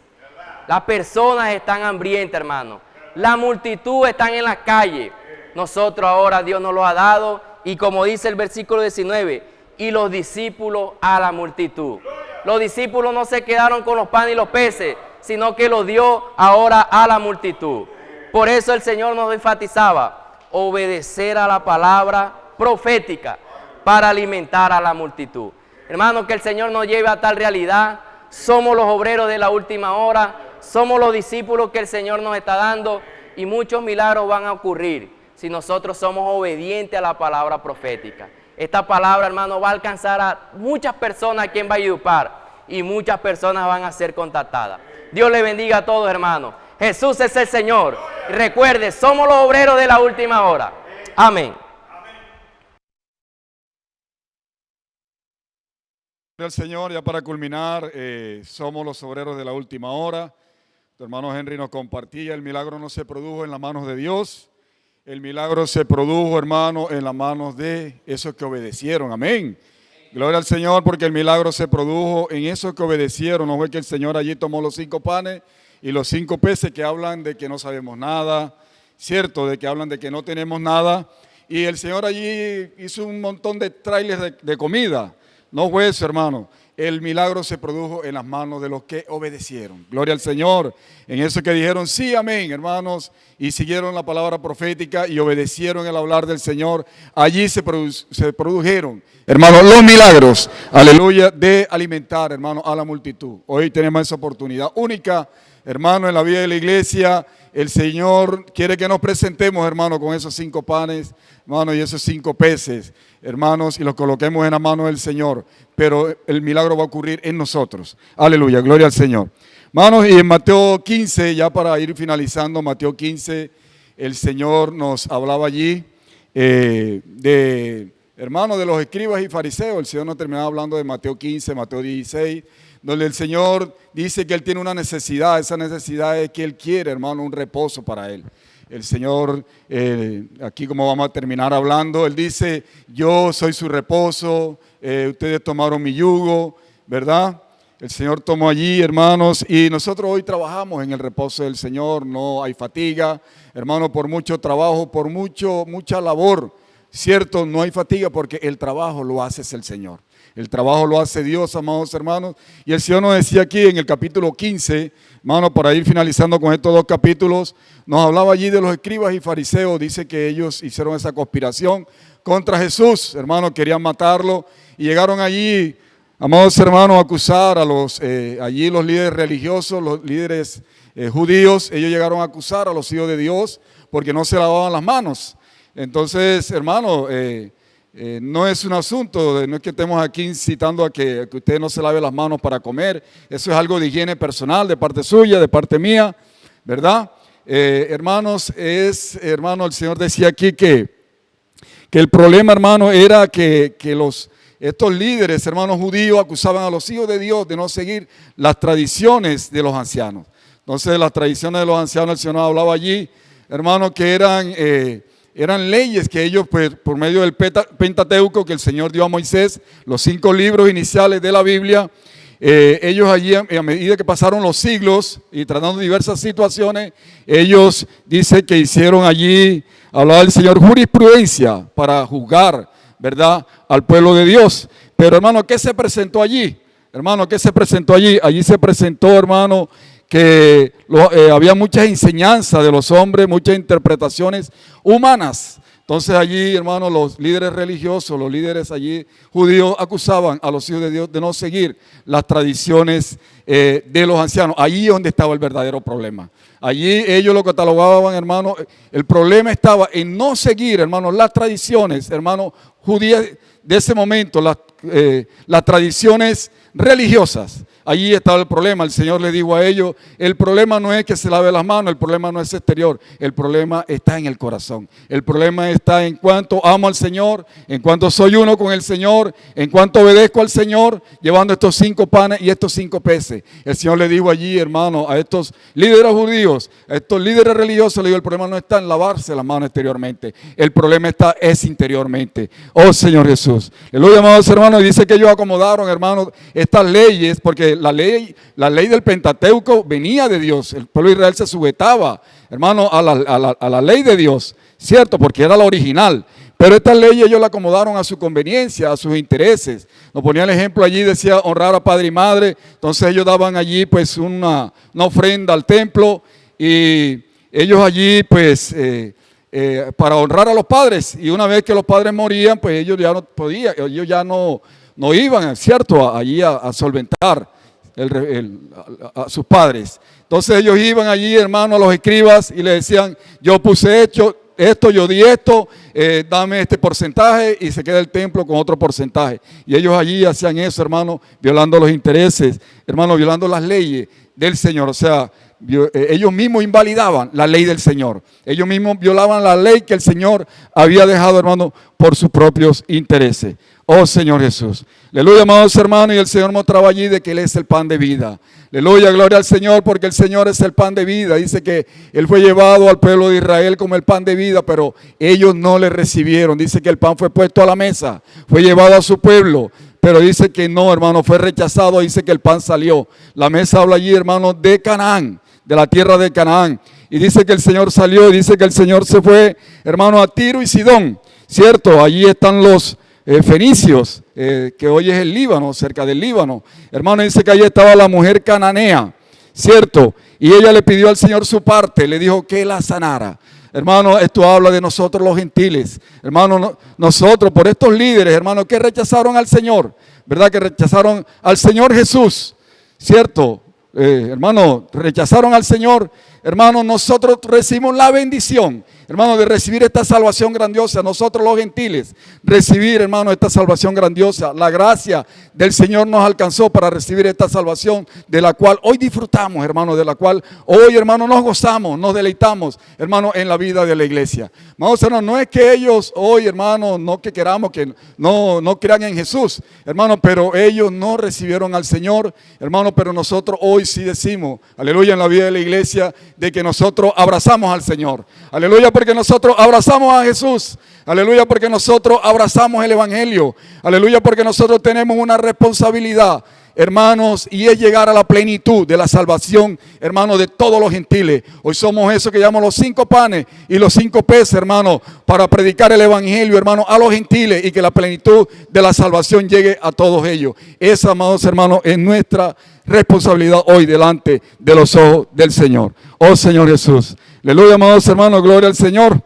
Las personas están hambrientas, hermano. La multitud están en la calle. Nosotros ahora Dios nos lo ha dado. Y como dice el versículo 19, y los discípulos a la multitud. Los discípulos no se quedaron con los panes y los peces, sino que los dio ahora a la multitud. Por eso el Señor nos enfatizaba, obedecer a la palabra profética para alimentar a la multitud. Hermano, que el Señor nos lleve a tal realidad. Somos los obreros de la última hora, somos los discípulos que el Señor nos está dando y muchos milagros van a ocurrir si nosotros somos obedientes a la palabra profética. Esta palabra, hermano, va a alcanzar a muchas personas aquí en Valledupar y muchas personas van a ser contactadas. Dios le bendiga a todos, hermanos. Jesús es el Señor. Y recuerde, somos los obreros de la última hora. Amén. Al Señor, ya para culminar, somos los obreros de la última hora. Tu hermano Henry nos compartía, el milagro no se produjo en las manos de Dios, el milagro se produjo, hermano, en las manos de esos que obedecieron, amén. Gloria al Señor, porque el milagro se produjo en esos que obedecieron. No fue que el Señor allí tomó los 5 panes y los 5 peces que hablan de que no sabemos nada, cierto, de que hablan de que no tenemos nada. Y el Señor allí hizo un montón de trailers de comida. No fue eso, hermano. El milagro se produjo en las manos de los que obedecieron. Gloria al Señor. En eso que dijeron, sí, amén, hermanos, y siguieron la palabra profética y obedecieron el hablar del Señor. Allí se produjeron, hermanos, los milagros, aleluya, de alimentar, hermano, a la multitud. Hoy tenemos esa oportunidad única, hermano, en la vida de la iglesia. El Señor quiere que nos presentemos, hermano, con esos 5 panes, hermano, y esos 5 peces, hermanos, y los coloquemos en la mano del Señor. Pero el milagro va a ocurrir en nosotros. Aleluya, gloria al Señor. Hermanos, y en Mateo 15, ya para ir finalizando, Mateo 15, el Señor nos hablaba allí hermanos, de los escribas y fariseos. El Señor nos terminaba hablando de Mateo 15, Mateo 16, donde el Señor dice que Él tiene una necesidad. Esa necesidad es que Él quiere, hermano, un reposo para Él. El Señor, aquí como vamos a terminar hablando, Él dice, yo soy su reposo, ustedes tomaron mi yugo, ¿verdad? El Señor tomó allí, hermanos, y nosotros hoy trabajamos en el reposo del Señor, no hay fatiga, hermano, por mucho trabajo, por mucha labor, cierto, no hay fatiga porque el trabajo lo hace el Señor. El trabajo lo hace Dios, amados hermanos. Y el Señor nos decía aquí en el capítulo 15, hermano, para ir finalizando con estos 2 capítulos, nos hablaba allí de los escribas y fariseos. Dice que ellos hicieron esa conspiración contra Jesús, hermano, querían matarlo. Y llegaron allí, amados hermanos, a acusar a allí los líderes religiosos, los líderes judíos. Ellos llegaron a acusar a los hijos de Dios porque no se lavaban las manos. Entonces, hermano, no es un asunto, no es que estemos aquí incitando a que usted no se lave las manos para comer. Eso es algo de higiene personal, de parte suya, de parte mía, ¿verdad? Hermanos, hermano, el Señor decía aquí que el problema, hermano, era que estos líderes, hermanos judíos, acusaban a los hijos de Dios de no seguir las tradiciones de los ancianos. Entonces, las tradiciones de los ancianos, el Señor hablaba allí, hermano, que eran leyes que ellos, pues, por medio del Pentateuco que el Señor dio a Moisés, los 5 libros iniciales de la Biblia, ellos allí, a medida que pasaron los siglos y tratando diversas situaciones, ellos dicen que hicieron allí, hablaba el Señor, jurisprudencia para juzgar, ¿verdad?, al pueblo de Dios. Pero, hermano, ¿qué se presentó allí? Hermano, ¿qué se presentó allí? Allí se presentó, hermano, que había muchas enseñanzas de los hombres, muchas interpretaciones humanas. Entonces allí, hermano, los líderes religiosos, los líderes allí judíos acusaban a los hijos de Dios de no seguir las tradiciones de los ancianos. Allí es donde estaba el verdadero problema. Allí ellos lo catalogaban, hermano, el problema estaba en no seguir, hermano, las tradiciones, hermano, judías de ese momento, las tradiciones religiosas. Allí estaba el problema. El Señor le dijo a ellos, el problema no es que se lave las manos, el problema no es exterior, el problema está en el corazón. El problema está en cuanto amo al Señor, en cuanto soy uno con el Señor, en cuanto obedezco al Señor, llevando estos 5 panes y estos 5 peces. El Señor le dijo allí, hermano, a estos líderes judíos, a estos líderes religiosos, le dijo, el problema no está en lavarse las manos exteriormente, el problema es interiormente. Oh Señor Jesús. Aleluya, amados hermanos, y dice que ellos acomodaron, hermanos, estas leyes, porque la ley del Pentateuco venía de Dios. El pueblo de Israel se sujetaba, hermano, a la ley de Dios, ¿cierto? Porque era la original. Pero esta ley ellos la acomodaron a su conveniencia, a sus intereses. Nos ponía el ejemplo allí, decía honrar a padre y madre. Entonces ellos daban allí pues una ofrenda al templo y ellos allí pues para honrar a los padres. Y una vez que los padres morían, pues ellos ya no podían, ellos ya no iban, ¿cierto? Allí a solventar a sus padres. Entonces ellos iban allí, hermano, a los escribas y le decían, yo puse esto, yo di esto, dame este porcentaje, y se queda el templo con otro porcentaje. Y ellos allí hacían eso, hermano, violando los intereses, hermano, violando las leyes del Señor. O sea, ellos mismos invalidaban la ley del Señor. Ellos mismos violaban la ley que el Señor había dejado, hermano, por sus propios intereses. Oh Señor Jesús. Aleluya, amados hermanos, y el Señor mostraba allí de que Él es el pan de vida. Aleluya, gloria al Señor, porque el Señor es el pan de vida. Dice que Él fue llevado al pueblo de Israel como el pan de vida, pero ellos no le recibieron. Dice que el pan fue puesto a la mesa, fue llevado a su pueblo, pero dice que no, hermano, fue rechazado. Dice que el pan salió. La mesa habla allí, hermano, de Canaán. de la tierra de Canaán. Y dice que el Señor salió, y dice que el Señor se fue, hermano, a Tiro y Sidón, ¿cierto? Allí están los fenicios, que hoy es el Líbano, cerca del Líbano. Hermano, dice que allí estaba la mujer cananea, ¿cierto? Y ella le pidió al Señor su parte, le dijo que la sanara. Hermano, esto habla de nosotros los gentiles. Hermano, nosotros por estos líderes, hermano, que rechazaron al Señor, ¿verdad? Que rechazaron al Señor Jesús, ¿cierto? Hermano, rechazaron al Señor. Hermano, nosotros recibimos la bendición, hermano, de recibir esta salvación grandiosa. Nosotros los gentiles, recibir, hermano, esta salvación grandiosa. La gracia del Señor nos alcanzó para recibir esta salvación, de la cual hoy disfrutamos, hermano, de la cual hoy, hermano, nos gozamos, nos deleitamos, hermano, en la vida de la iglesia. Vamos, hermano, no es que ellos hoy, hermano, no que queramos que no crean en Jesús, hermano, pero ellos no recibieron al Señor, hermano, pero nosotros hoy sí decimos, aleluya, en la vida de la iglesia, de que nosotros abrazamos al Señor. Aleluya, porque nosotros abrazamos a Jesús. Aleluya, porque nosotros abrazamos el Evangelio. Aleluya, porque nosotros tenemos una responsabilidad, hermanos, y es llegar a la plenitud de la salvación, hermanos, de todos los gentiles. Hoy somos eso que llamamos los 5 panes y los 5 peces, hermanos, para predicar el Evangelio, hermanos, a los gentiles, y que la plenitud de la salvación llegue a todos ellos. Esa, amados hermanos, es nuestra responsabilidad hoy delante de los ojos del Señor. Oh Señor Jesús. Aleluya, amados hermanos, gloria al Señor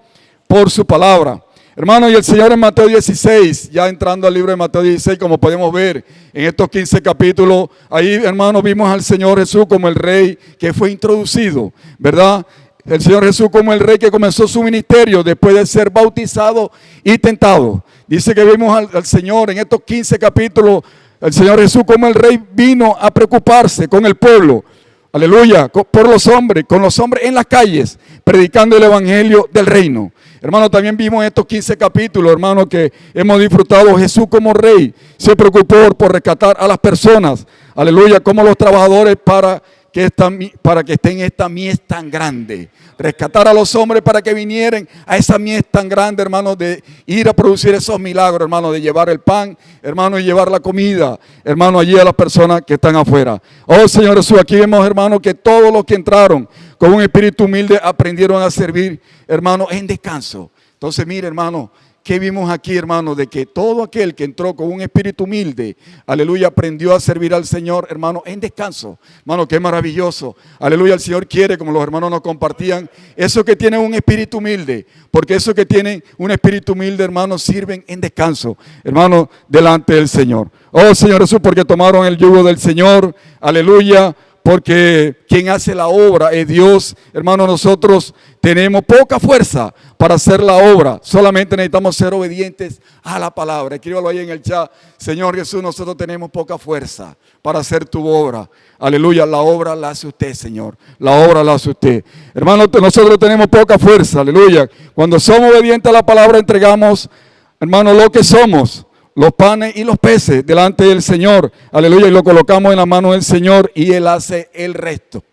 por su palabra. Hermano, y el Señor en Mateo 16, ya entrando al libro de Mateo 16, como podemos ver en estos 15 capítulos, ahí, hermano, vimos al Señor Jesús como el Rey que fue introducido, ¿verdad? El Señor Jesús como el Rey que comenzó su ministerio después de ser bautizado y tentado. Dice que vimos al Señor en estos 15 capítulos, el Señor Jesús como el Rey vino a preocuparse con el pueblo. Aleluya, por los hombres, con los hombres en las calles, predicando el evangelio del reino. Hermano, también vimos en estos 15 capítulos, hermano, que hemos disfrutado. Jesús como Rey se preocupó por rescatar a las personas. Aleluya, como los trabajadores para que estén en esta mies tan grande. Rescatar a los hombres para que vinieran a esa mies tan grande, hermano, de ir a producir esos milagros, hermano, de llevar el pan, hermano, y llevar la comida, hermano, allí a las personas que están afuera. Oh Señor Jesús, aquí vemos, hermano, que todos los que entraron con un espíritu humilde aprendieron a servir, hermano, en descanso. Entonces, mire, hermano, ¿qué vimos aquí, hermano? De que todo aquel que entró con un espíritu humilde, aleluya, aprendió a servir al Señor, hermano, en descanso. Hermano, qué maravilloso. Aleluya, el Señor quiere, como los hermanos nos compartían, esos que tienen un espíritu humilde, porque esos que tienen un espíritu humilde, hermano, sirven en descanso, hermano, delante del Señor. Oh, Señor Jesús, porque tomaron el yugo del Señor, aleluya, porque quien hace la obra es Dios. Hermano, nosotros tenemos poca fuerza para hacer la obra. Solamente necesitamos ser obedientes a la palabra. Escríbalo ahí en el chat. Señor Jesús, nosotros tenemos poca fuerza para hacer tu obra. Aleluya, la obra la hace usted, Señor. La obra la hace usted. Hermano, nosotros tenemos poca fuerza. Aleluya. Cuando somos obedientes a la palabra, entregamos, hermano, lo que somos. Los panes y los peces delante del Señor, aleluya, y lo colocamos en la mano del Señor y Él hace el resto.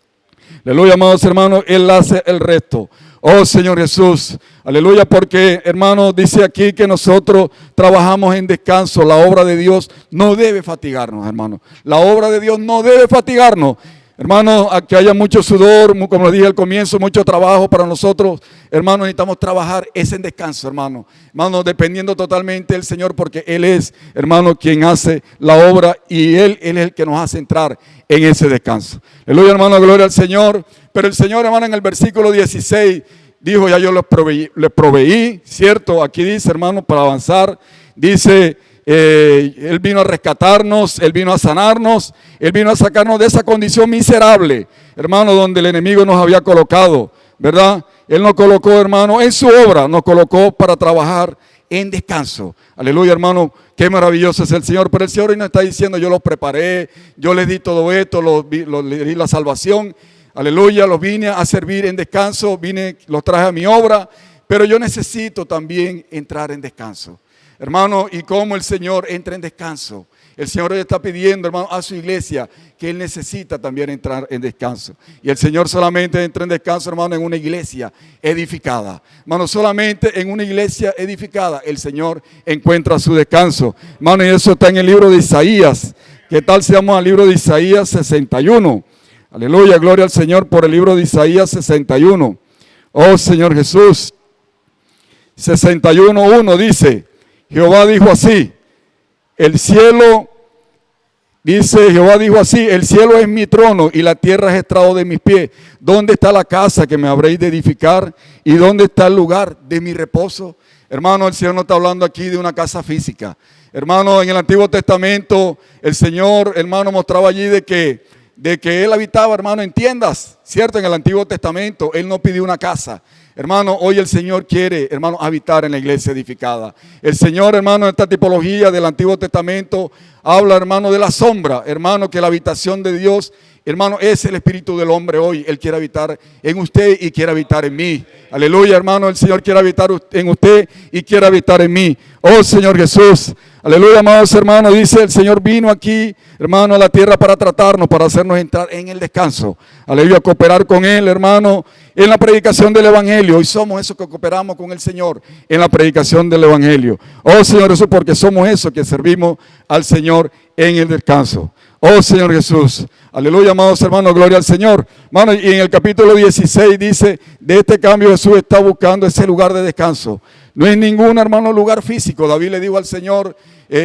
Aleluya, amados hermanos, Él hace el resto. Oh Señor Jesús, aleluya, porque hermanos, dice aquí que nosotros trabajamos en descanso. La obra de Dios no debe fatigarnos, hermanos. La obra de Dios no debe fatigarnos. Hermanos, que haya mucho sudor, como les dije al comienzo, mucho trabajo para nosotros. Hermanos, necesitamos trabajar, es en descanso, hermano. Hermanos, dependiendo totalmente del Señor, porque Él es, hermano, quien hace la obra y Él es el que nos hace entrar en ese descanso. Aleluya, hermano, gloria al Señor. Pero el Señor, hermano, en el versículo 16 dijo, ya yo les proveí, ¿cierto? Aquí dice, hermano, para avanzar, dice... Él vino a rescatarnos, Él vino a sanarnos, Él vino a sacarnos de esa condición miserable, hermano, donde el enemigo nos había colocado, ¿verdad? Él nos colocó, hermano, en su obra, nos colocó para trabajar en descanso. Aleluya, hermano, qué maravilloso es el Señor. Pero el Señor hoy nos está diciendo, yo los preparé, yo les di todo esto, les di la salvación, aleluya, los vine a servir en descanso, los traje a mi obra, pero yo necesito también entrar en descanso. Hermano, y como el Señor entra en descanso. El Señor hoy está pidiendo, hermano, a su iglesia que Él necesita también entrar en descanso. Y el Señor solamente entra en descanso, hermano, en una iglesia edificada. Hermano, solamente en una iglesia edificada el Señor encuentra su descanso. Hermano, y eso está en el libro de Isaías. ¿Qué tal si vamos al libro de Isaías 61? Aleluya, gloria al Señor por el libro de Isaías 61. Oh Señor Jesús. 61:1 dice, Jehová dijo así, el cielo, dice Jehová dijo así, el cielo es mi trono y la tierra es estrado de mis pies. ¿Dónde está la casa que me habréis de edificar? ¿Y dónde está el lugar de mi reposo? Hermano, el Señor no está hablando aquí de una casa física. Hermano, en el Antiguo Testamento, el Señor, hermano, mostraba allí de que Él habitaba, hermano, en tiendas, ¿cierto? En el Antiguo Testamento, Él no pidió una casa. Hermano, hoy el Señor quiere, hermano, habitar en la iglesia edificada. El Señor, hermano, en esta tipología del Antiguo Testamento, habla, hermano, de la sombra. Hermano, que la habitación de Dios, hermano, es el espíritu del hombre hoy. Él quiere habitar en usted y quiere habitar en mí. Aleluya, hermano, el Señor quiere habitar en usted y quiere habitar en mí. Oh, Señor Jesús. Aleluya, amados hermanos, dice el Señor vino aquí, hermano, a la tierra para tratarnos, para hacernos entrar en el descanso. Aleluya, cooperar con Él, hermano, en la predicación del Evangelio. Hoy somos esos que cooperamos con el Señor en la predicación del Evangelio. Oh, Señor Jesús, porque somos esos que servimos al Señor en el descanso. Oh, Señor Jesús. Aleluya, amados hermanos, gloria al Señor. Hermano, y en el capítulo 16 dice, de este cambio Jesús está buscando ese lugar de descanso. No es ningún, hermano, lugar físico. David le dijo al Señor,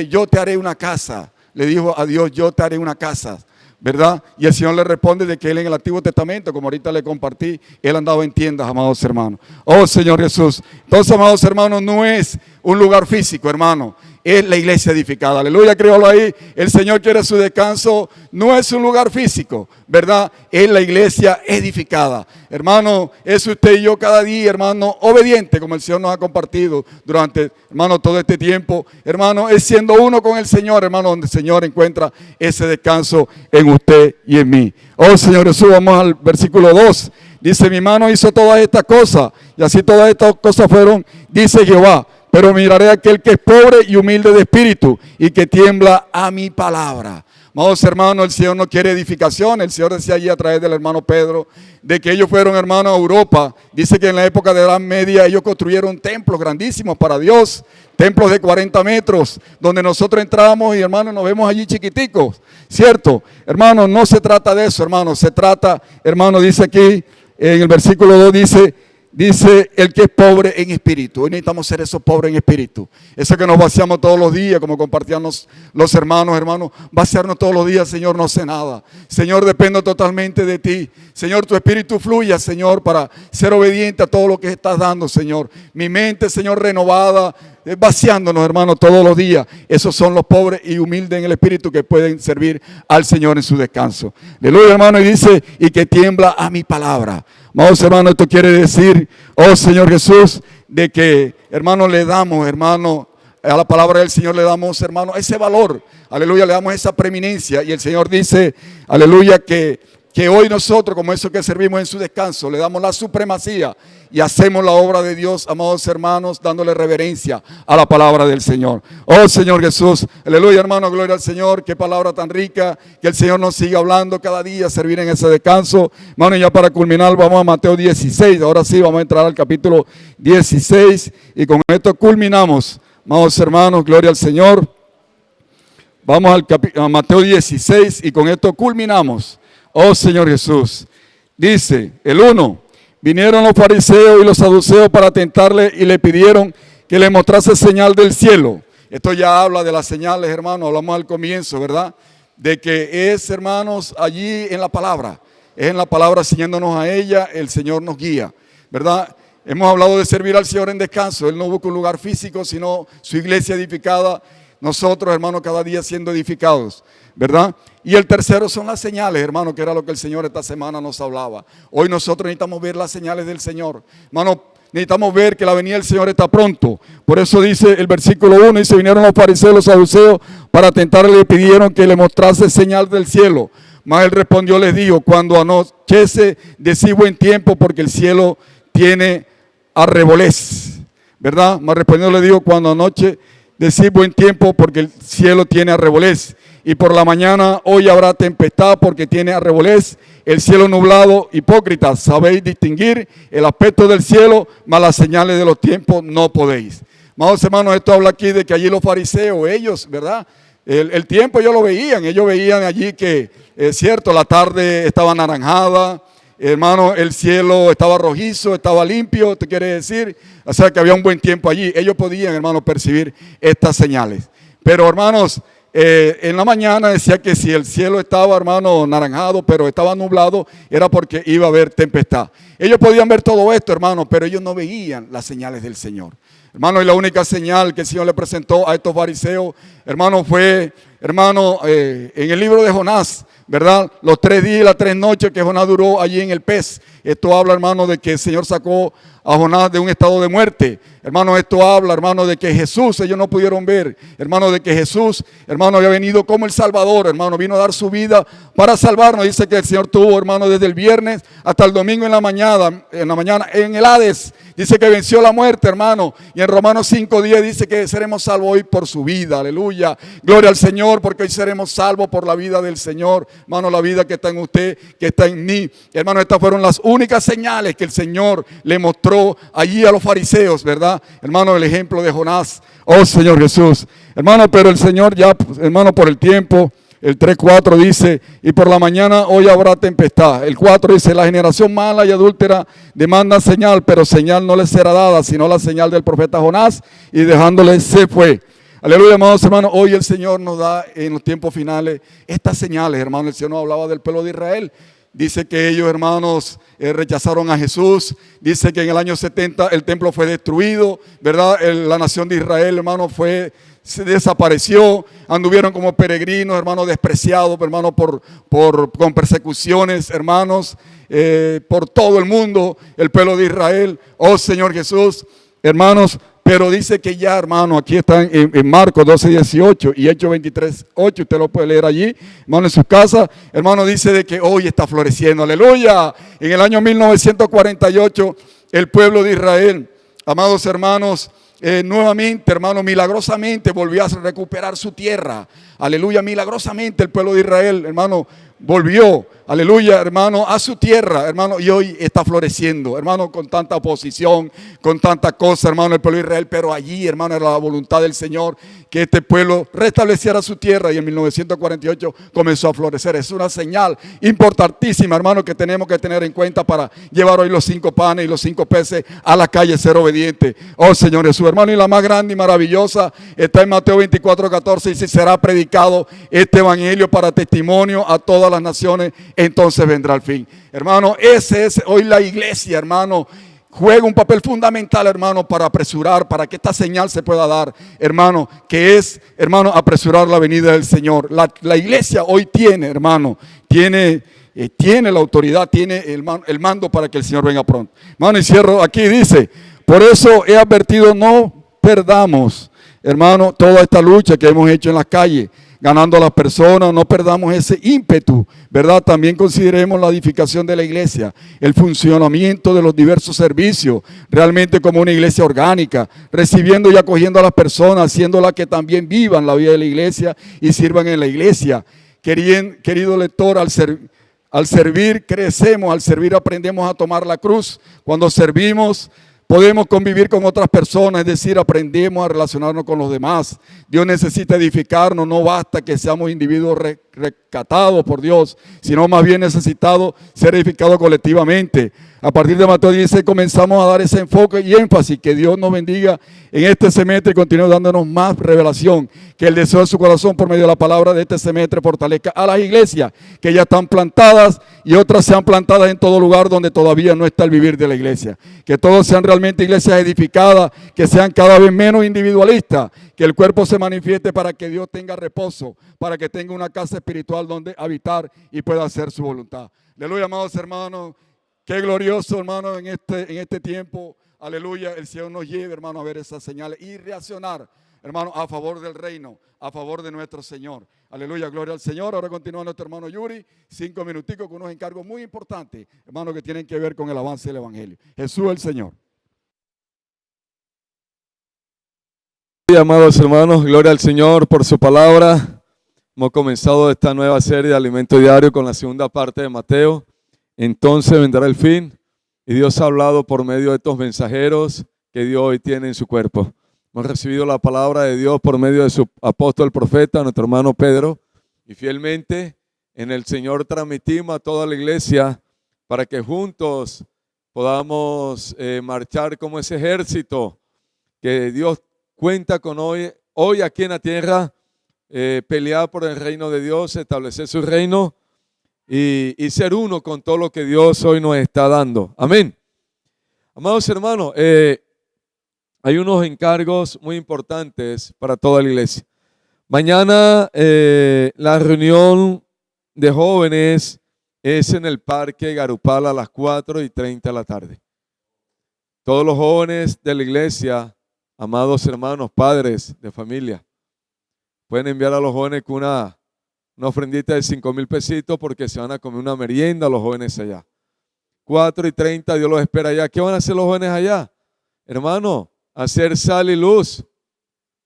yo te haré una casa. Le dijo a Dios, yo te haré una casa, ¿verdad? Y el Señor le responde de que Él en el Antiguo Testamento, como ahorita le compartí, Él andaba en tiendas, amados hermanos. Oh, Señor Jesús. Entonces, amados hermanos, no es un lugar físico, hermano. Es la iglesia edificada. Aleluya, créalo ahí. El Señor quiere su descanso. No es un lugar físico, ¿verdad? Es la iglesia edificada. Hermano, es usted y yo cada día, hermano, obediente, como el Señor nos ha compartido durante, hermano, todo este tiempo. Hermano, es siendo uno con el Señor, hermano, donde el Señor encuentra ese descanso en usted y en mí. Oh, Señor Jesús, vamos al versículo 2. Dice, mi mano hizo todas estas cosas, y así todas estas cosas fueron, dice Jehová. Pero miraré a aquel que es pobre y humilde de espíritu y que tiembla a mi palabra. Amados hermanos, el Señor no quiere edificación. El Señor decía allí a través del hermano Pedro de que ellos fueron, hermanos, a Europa. Dice que en la época de la Edad Media ellos construyeron templos grandísimos para Dios. Templos de 40 metros, donde nosotros entramos y, hermanos, nos vemos allí chiquiticos. ¿Cierto? Hermanos, no se trata de eso, hermanos. Se trata, hermanos, dice aquí en el versículo 2, dice el que es pobre en espíritu. Hoy necesitamos ser esos pobres en espíritu. Eso que nos vaciamos todos los días, como compartían los hermanos, vaciarnos todos los días, Señor, no sé nada. Señor, dependo totalmente de ti. Señor, tu espíritu fluya, Señor, para ser obediente a todo lo que estás dando, Señor. Mi mente, Señor, renovada, vaciándonos, hermanos, todos los días. Esos son los pobres y humildes en el espíritu que pueden servir al Señor en su descanso. Aleluya, hermano, y dice, y que tiembla a mi palabra. Amados hermanos, esto quiere decir, oh Señor Jesús, de que, hermano, le damos, hermano, a la palabra del Señor le damos, hermano, ese valor. Aleluya, le damos esa preeminencia. Y el Señor dice, aleluya, que hoy nosotros, como esos que servimos en su descanso, le damos la supremacía y hacemos la obra de Dios, amados hermanos, dándole reverencia a la palabra del Señor. Oh Señor Jesús, aleluya, hermano, gloria al Señor. Qué palabra tan rica, que el Señor nos siga hablando cada día, servir en ese descanso. Hermano, ya para culminar vamos a Mateo 16, ahora sí vamos a entrar al capítulo 16 y con esto culminamos. Amados hermanos, gloria al Señor. Vamos a Mateo 16 y con esto culminamos. Oh Señor Jesús, dice el 1, vinieron los fariseos y los saduceos para tentarle y le pidieron que le mostrase señal del cielo. Esto ya habla de las señales, hermanos, hablamos al comienzo, ¿verdad? De que es, hermanos, allí en la palabra, es en la palabra, siguiéndonos a ella, el Señor nos guía, ¿verdad? Hemos hablado de servir al Señor en descanso. Él no busca un lugar físico, sino su iglesia edificada. Nosotros, hermanos, cada día siendo edificados, ¿verdad? Y el tercero son las señales, hermano, que era lo que el Señor esta semana nos hablaba. Hoy nosotros necesitamos ver las señales del Señor. Hermano, necesitamos ver que la venida del Señor está pronto. Por eso dice el versículo 1, dice, vinieron los fariseos y los saduceos para tentarle y le pidieron que le mostrase señal del cielo. Mas él respondió, les dijo, cuando anochece, decid buen tiempo, porque el cielo tiene arrebolez, ¿verdad? Mas respondió, le dijo, cuando anoche, decid buen tiempo, porque el cielo tiene arrebolez. Y por la mañana hoy habrá tempestad, porque tiene arrebolez, el cielo nublado. Hipócritas, sabéis distinguir el aspecto del cielo, mas las señales de los tiempos no podéis. Amados hermanos, esto habla aquí de que allí los fariseos, ellos, ¿verdad? el tiempo ellos lo veían. Ellos veían allí que, es cierto, la tarde estaba anaranjada. Hermano, el cielo estaba rojizo, estaba limpio, te quiere decir, o sea que había un buen tiempo allí. Ellos podían, hermano, percibir estas señales. Pero, hermanos, en la mañana decía que si el cielo estaba, hermano, naranjado, pero estaba nublado, era porque iba a haber tempestad. Ellos podían ver todo esto, hermano, pero ellos no veían las señales del Señor. Hermano, y la única señal que el Señor le presentó a estos fariseos, hermano, fue, hermano, en el libro de Jonás, ¿verdad? Los 3 días y las 3 noches que Jonás duró allí en el pez. Esto habla, hermano, de que el Señor sacó a Jonás de un estado de muerte. Hermano, esto habla, hermano, de que Jesús, ellos no pudieron ver, hermano, de que Jesús, hermano, había venido como el Salvador, hermano, vino a dar su vida para salvarnos. Dice que el Señor tuvo, hermano, desde el viernes hasta el domingo en la mañana, en el Hades. Dice que venció la muerte, hermano. Y en Romanos 5:10 dice que seremos salvos hoy por su vida. Aleluya. Gloria al Señor, porque hoy seremos salvos por la vida del Señor. Hermano, la vida que está en usted, que está en mí. Hermano, estas fueron las únicas señales que el Señor le mostró allí a los fariseos, ¿verdad? Hermano, el ejemplo de Jonás. Oh, Señor Jesús. Hermano, pero el Señor ya, hermano, por el tiempo. El 3:4 dice, y por la mañana hoy habrá tempestad. El 4 dice, la generación mala y adúltera demanda señal, pero señal no les será dada, sino la señal del profeta Jonás, y dejándole se fue. Aleluya, amados hermanos, hoy el Señor nos da en los tiempos finales estas señales, hermano. El Señor nos hablaba del pueblo de Israel. Dice que ellos, hermanos, rechazaron a Jesús. Dice que en el año 70 el templo fue destruido, ¿verdad? La nación de Israel, hermano, se desapareció, anduvieron como peregrinos, hermanos, despreciados, hermanos, con persecuciones, hermanos, por todo el mundo, el pueblo de Israel. Oh, Señor Jesús, hermanos, pero dice que ya, hermano, aquí está en Marcos 12:18 y Hechos 23:8, usted lo puede leer allí, hermano, en su casa. Hermano, dice de que hoy está floreciendo, aleluya. En el año 1948, el pueblo de Israel, amados hermanos, nuevamente, hermano, milagrosamente volvió a recuperar su tierra. Aleluya, milagrosamente el pueblo de Israel, hermano, volvió, aleluya, hermano, a su tierra, hermano, y hoy está floreciendo, hermano, con tanta oposición, con tanta cosa, hermano, el pueblo de Israel, pero allí, hermano, era la voluntad del Señor que este pueblo restableciera su tierra, y en 1948 comenzó a florecer. Es una señal importantísima, hermano, que tenemos que tener en cuenta para llevar hoy los 5 panes y los 5 peces a la calle, ser obediente. Oh, Señor Jesús, hermano, y la más grande y maravillosa está en Mateo 24:14, y si será predicado este evangelio para testimonio a todas las naciones, entonces vendrá el fin. Hermano, ese es hoy la iglesia, hermano. Juega un papel fundamental, hermano, para apresurar, para que esta señal se pueda dar, hermano, que es, hermano, apresurar la venida del Señor. La iglesia hoy tiene, hermano, tiene la autoridad, tiene el mando para que el Señor venga pronto. Hermano, y cierro aquí, dice, por eso he advertido, no perdamos, hermano, toda esta lucha que hemos hecho en las calles, ganando a las personas, no perdamos ese ímpetu, ¿verdad? También consideremos la edificación de la iglesia, el funcionamiento de los diversos servicios, realmente como una iglesia orgánica, recibiendo y acogiendo a las personas, haciéndolas que también vivan la vida de la iglesia y sirvan en la iglesia. Querido lector, al servir crecemos, al servir aprendemos a tomar la cruz. Cuando servimos podemos convivir con otras personas, es decir, aprendemos a relacionarnos con los demás. Dios necesita edificarnos, no basta que seamos individuos rescatados por Dios, sino más bien necesitados ser edificados colectivamente. A partir de Mateo 16 comenzamos a dar ese enfoque y énfasis. Que Dios nos bendiga en este semestre y continúe dándonos más revelación. Que el deseo de su corazón por medio de la palabra de este semestre fortalezca a las iglesias que ya están plantadas y otras sean plantadas en todo lugar donde todavía no está el vivir de la iglesia. Que todos sean realmente iglesias edificadas, que sean cada vez menos individualistas, que el cuerpo se manifieste para que Dios tenga reposo, para que tenga una casa espiritual donde habitar y pueda hacer su voluntad. Aleluya, amados hermanos. Qué glorioso, hermano, en este tiempo, aleluya, el Señor nos lleve, hermano, a ver esas señales y reaccionar, hermano, a favor del reino, a favor de nuestro Señor. Aleluya, gloria al Señor. Ahora continúa nuestro hermano Yuri, 5 minuticos con unos encargos muy importantes, hermano, que tienen que ver con el avance del Evangelio. Jesús el Señor. Amados hermanos, gloria al Señor por su palabra. Hemos comenzado esta nueva serie de Alimento Diario con la segunda parte de Mateo. Entonces vendrá el fin, y Dios ha hablado por medio de estos mensajeros que Dios hoy tiene en su cuerpo. Hemos recibido la palabra de Dios por medio de su apóstol profeta, nuestro hermano Pedro, y fielmente en el Señor transmitimos a toda la iglesia para que juntos podamos marchar como ese ejército que Dios cuenta con hoy aquí en la tierra, pelear por el reino de Dios, establecer su reino y ser uno con todo lo que Dios hoy nos está dando. Amén. Amados hermanos, hay unos encargos muy importantes para toda la iglesia. Mañana la reunión de jóvenes es en el Parque Garupal a las 4:30 de la tarde. Todos los jóvenes de la iglesia, amados hermanos, padres de familia, pueden enviar a los jóvenes con una ofrendita de 5,000 pesitos porque se van a comer una merienda los jóvenes allá. 4:30, Dios los espera allá. ¿Qué van a hacer los jóvenes allá? Hermano, hacer sal y luz.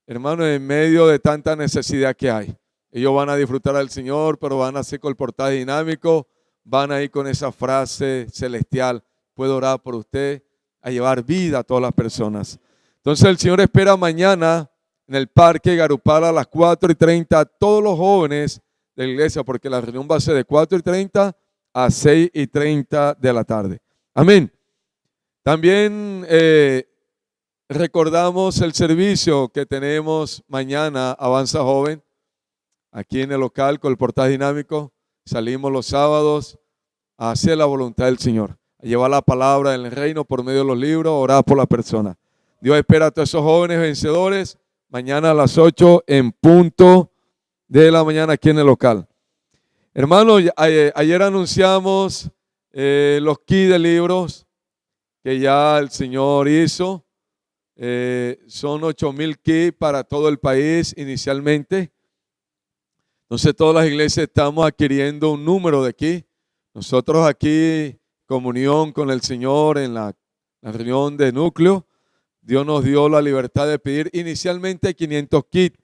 Hermano, en medio de tanta necesidad que hay. Ellos van a disfrutar al Señor, pero van a hacer colportaje dinámico, van a ir con esa frase celestial, puedo orar por usted, a llevar vida a todas las personas. Entonces el Señor espera mañana en el Parque Garupal a las 4:30 a todos los jóvenes de la iglesia, porque la reunión va a ser de 4:30 a 6:30 de la tarde. Amén. También recordamos el servicio que tenemos mañana, Avanza Joven, aquí en el local con el portal dinámico. Salimos los sábados a hacer la voluntad del Señor, a llevar la palabra del reino por medio de los libros, orar por la persona. Dios espera a todos esos jóvenes vencedores mañana a las 8 en punto de la mañana aquí en el local. Hermanos, ayer anunciamos los kits de libros que ya el Señor hizo. Son 8,000 kits para todo el país inicialmente. Entonces todas las iglesias estamos adquiriendo un número de kits. Nosotros aquí, comunión con el Señor en la reunión de núcleo, Dios nos dio la libertad de pedir inicialmente 500 kits.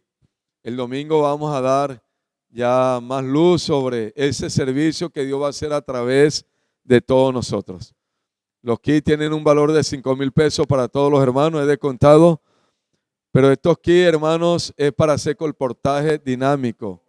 El domingo vamos a dar ya más luz sobre ese servicio que Dios va a hacer a través de todos nosotros. Los kits tienen un valor de 5,000 pesos para todos los hermanos, es de contado. Pero estos kits, hermanos, es para hacer colportaje dinámico.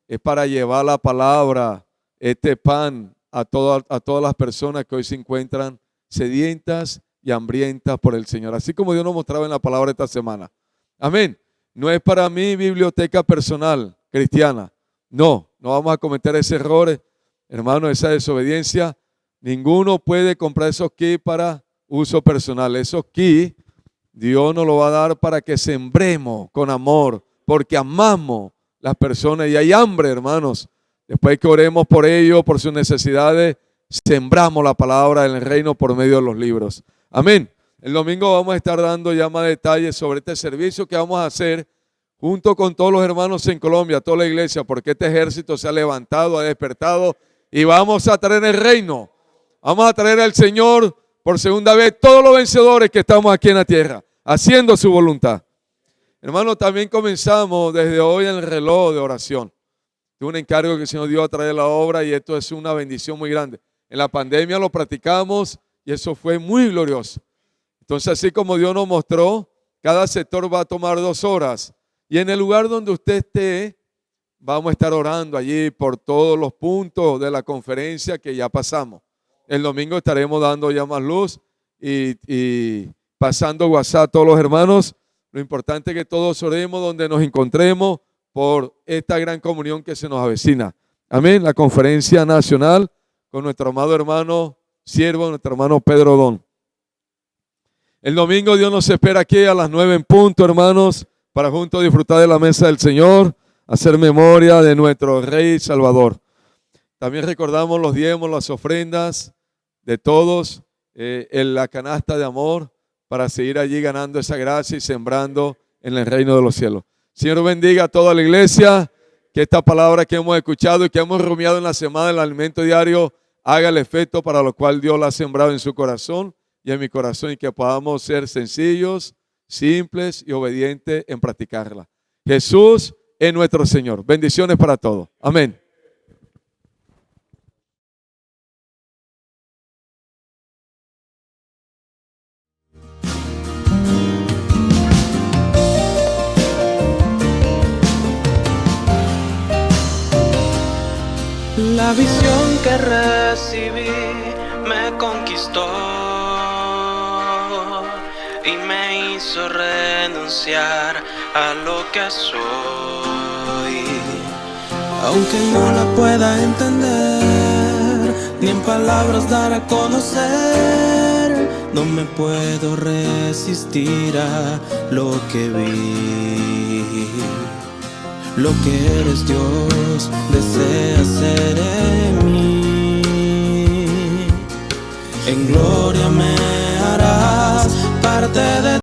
Es para llevar la palabra, este pan, a todas las personas que hoy se encuentran sedientas y hambrientas por el Señor. Así como Dios nos mostraba en la palabra esta semana. Amén. No es para mi biblioteca personal cristiana. No vamos a cometer ese error, hermano, esa desobediencia. Ninguno puede comprar esos kits para uso personal. Esos kits Dios nos lo va a dar para que sembremos con amor, porque amamos las personas y hay hambre, hermanos. Después que oremos por ellos, por sus necesidades, sembramos la palabra del reino por medio de los libros. Amén. El domingo vamos a estar dando ya más detalles sobre este servicio que vamos a hacer junto con todos los hermanos en Colombia, toda la iglesia, porque este ejército se ha levantado, ha despertado y vamos a traer el reino. Vamos a traer al Señor por segunda vez todos los vencedores que estamos aquí en la tierra, haciendo su voluntad. Hermano, también comenzamos desde hoy el reloj de oración. Es un encargo que el Señor dio a traer la obra y esto es una bendición muy grande. En la pandemia lo practicamos y eso fue muy glorioso. Entonces, así como Dios nos mostró, cada sector va a tomar 2 horas. Y en el lugar donde usted esté, vamos a estar orando allí por todos los puntos de la conferencia que ya pasamos. El domingo estaremos dando ya más luz y pasando WhatsApp a todos los hermanos. Lo importante es que todos oremos donde nos encontremos por esta gran comunión que se nos avecina. Amén. La conferencia nacional con nuestro amado hermano siervo, nuestro hermano Pedro Don. El domingo Dios nos espera aquí a las 9 en punto, hermanos, para juntos disfrutar de la mesa del Señor, hacer memoria de nuestro Rey y Salvador. También recordamos los diezmos, las ofrendas de todos en la canasta de amor para seguir allí ganando esa gracia y sembrando en el reino de los cielos. Señor bendiga a toda la iglesia, que esta palabra que hemos escuchado y que hemos rumiado en la semana del alimento diario haga el efecto para lo cual Dios la ha sembrado en su corazón y en mi corazón y que podamos ser sencillos, simples y obedientes en practicarla. Jesús es nuestro Señor. Bendiciones para todos. Amén. La visión que recibí me conquistó y me hizo renunciar a lo que soy. Aunque no la pueda entender, ni en palabras dar a conocer, no me puedo resistir a lo que vi. Lo que eres, Dios, desea hacer en mí. En gloria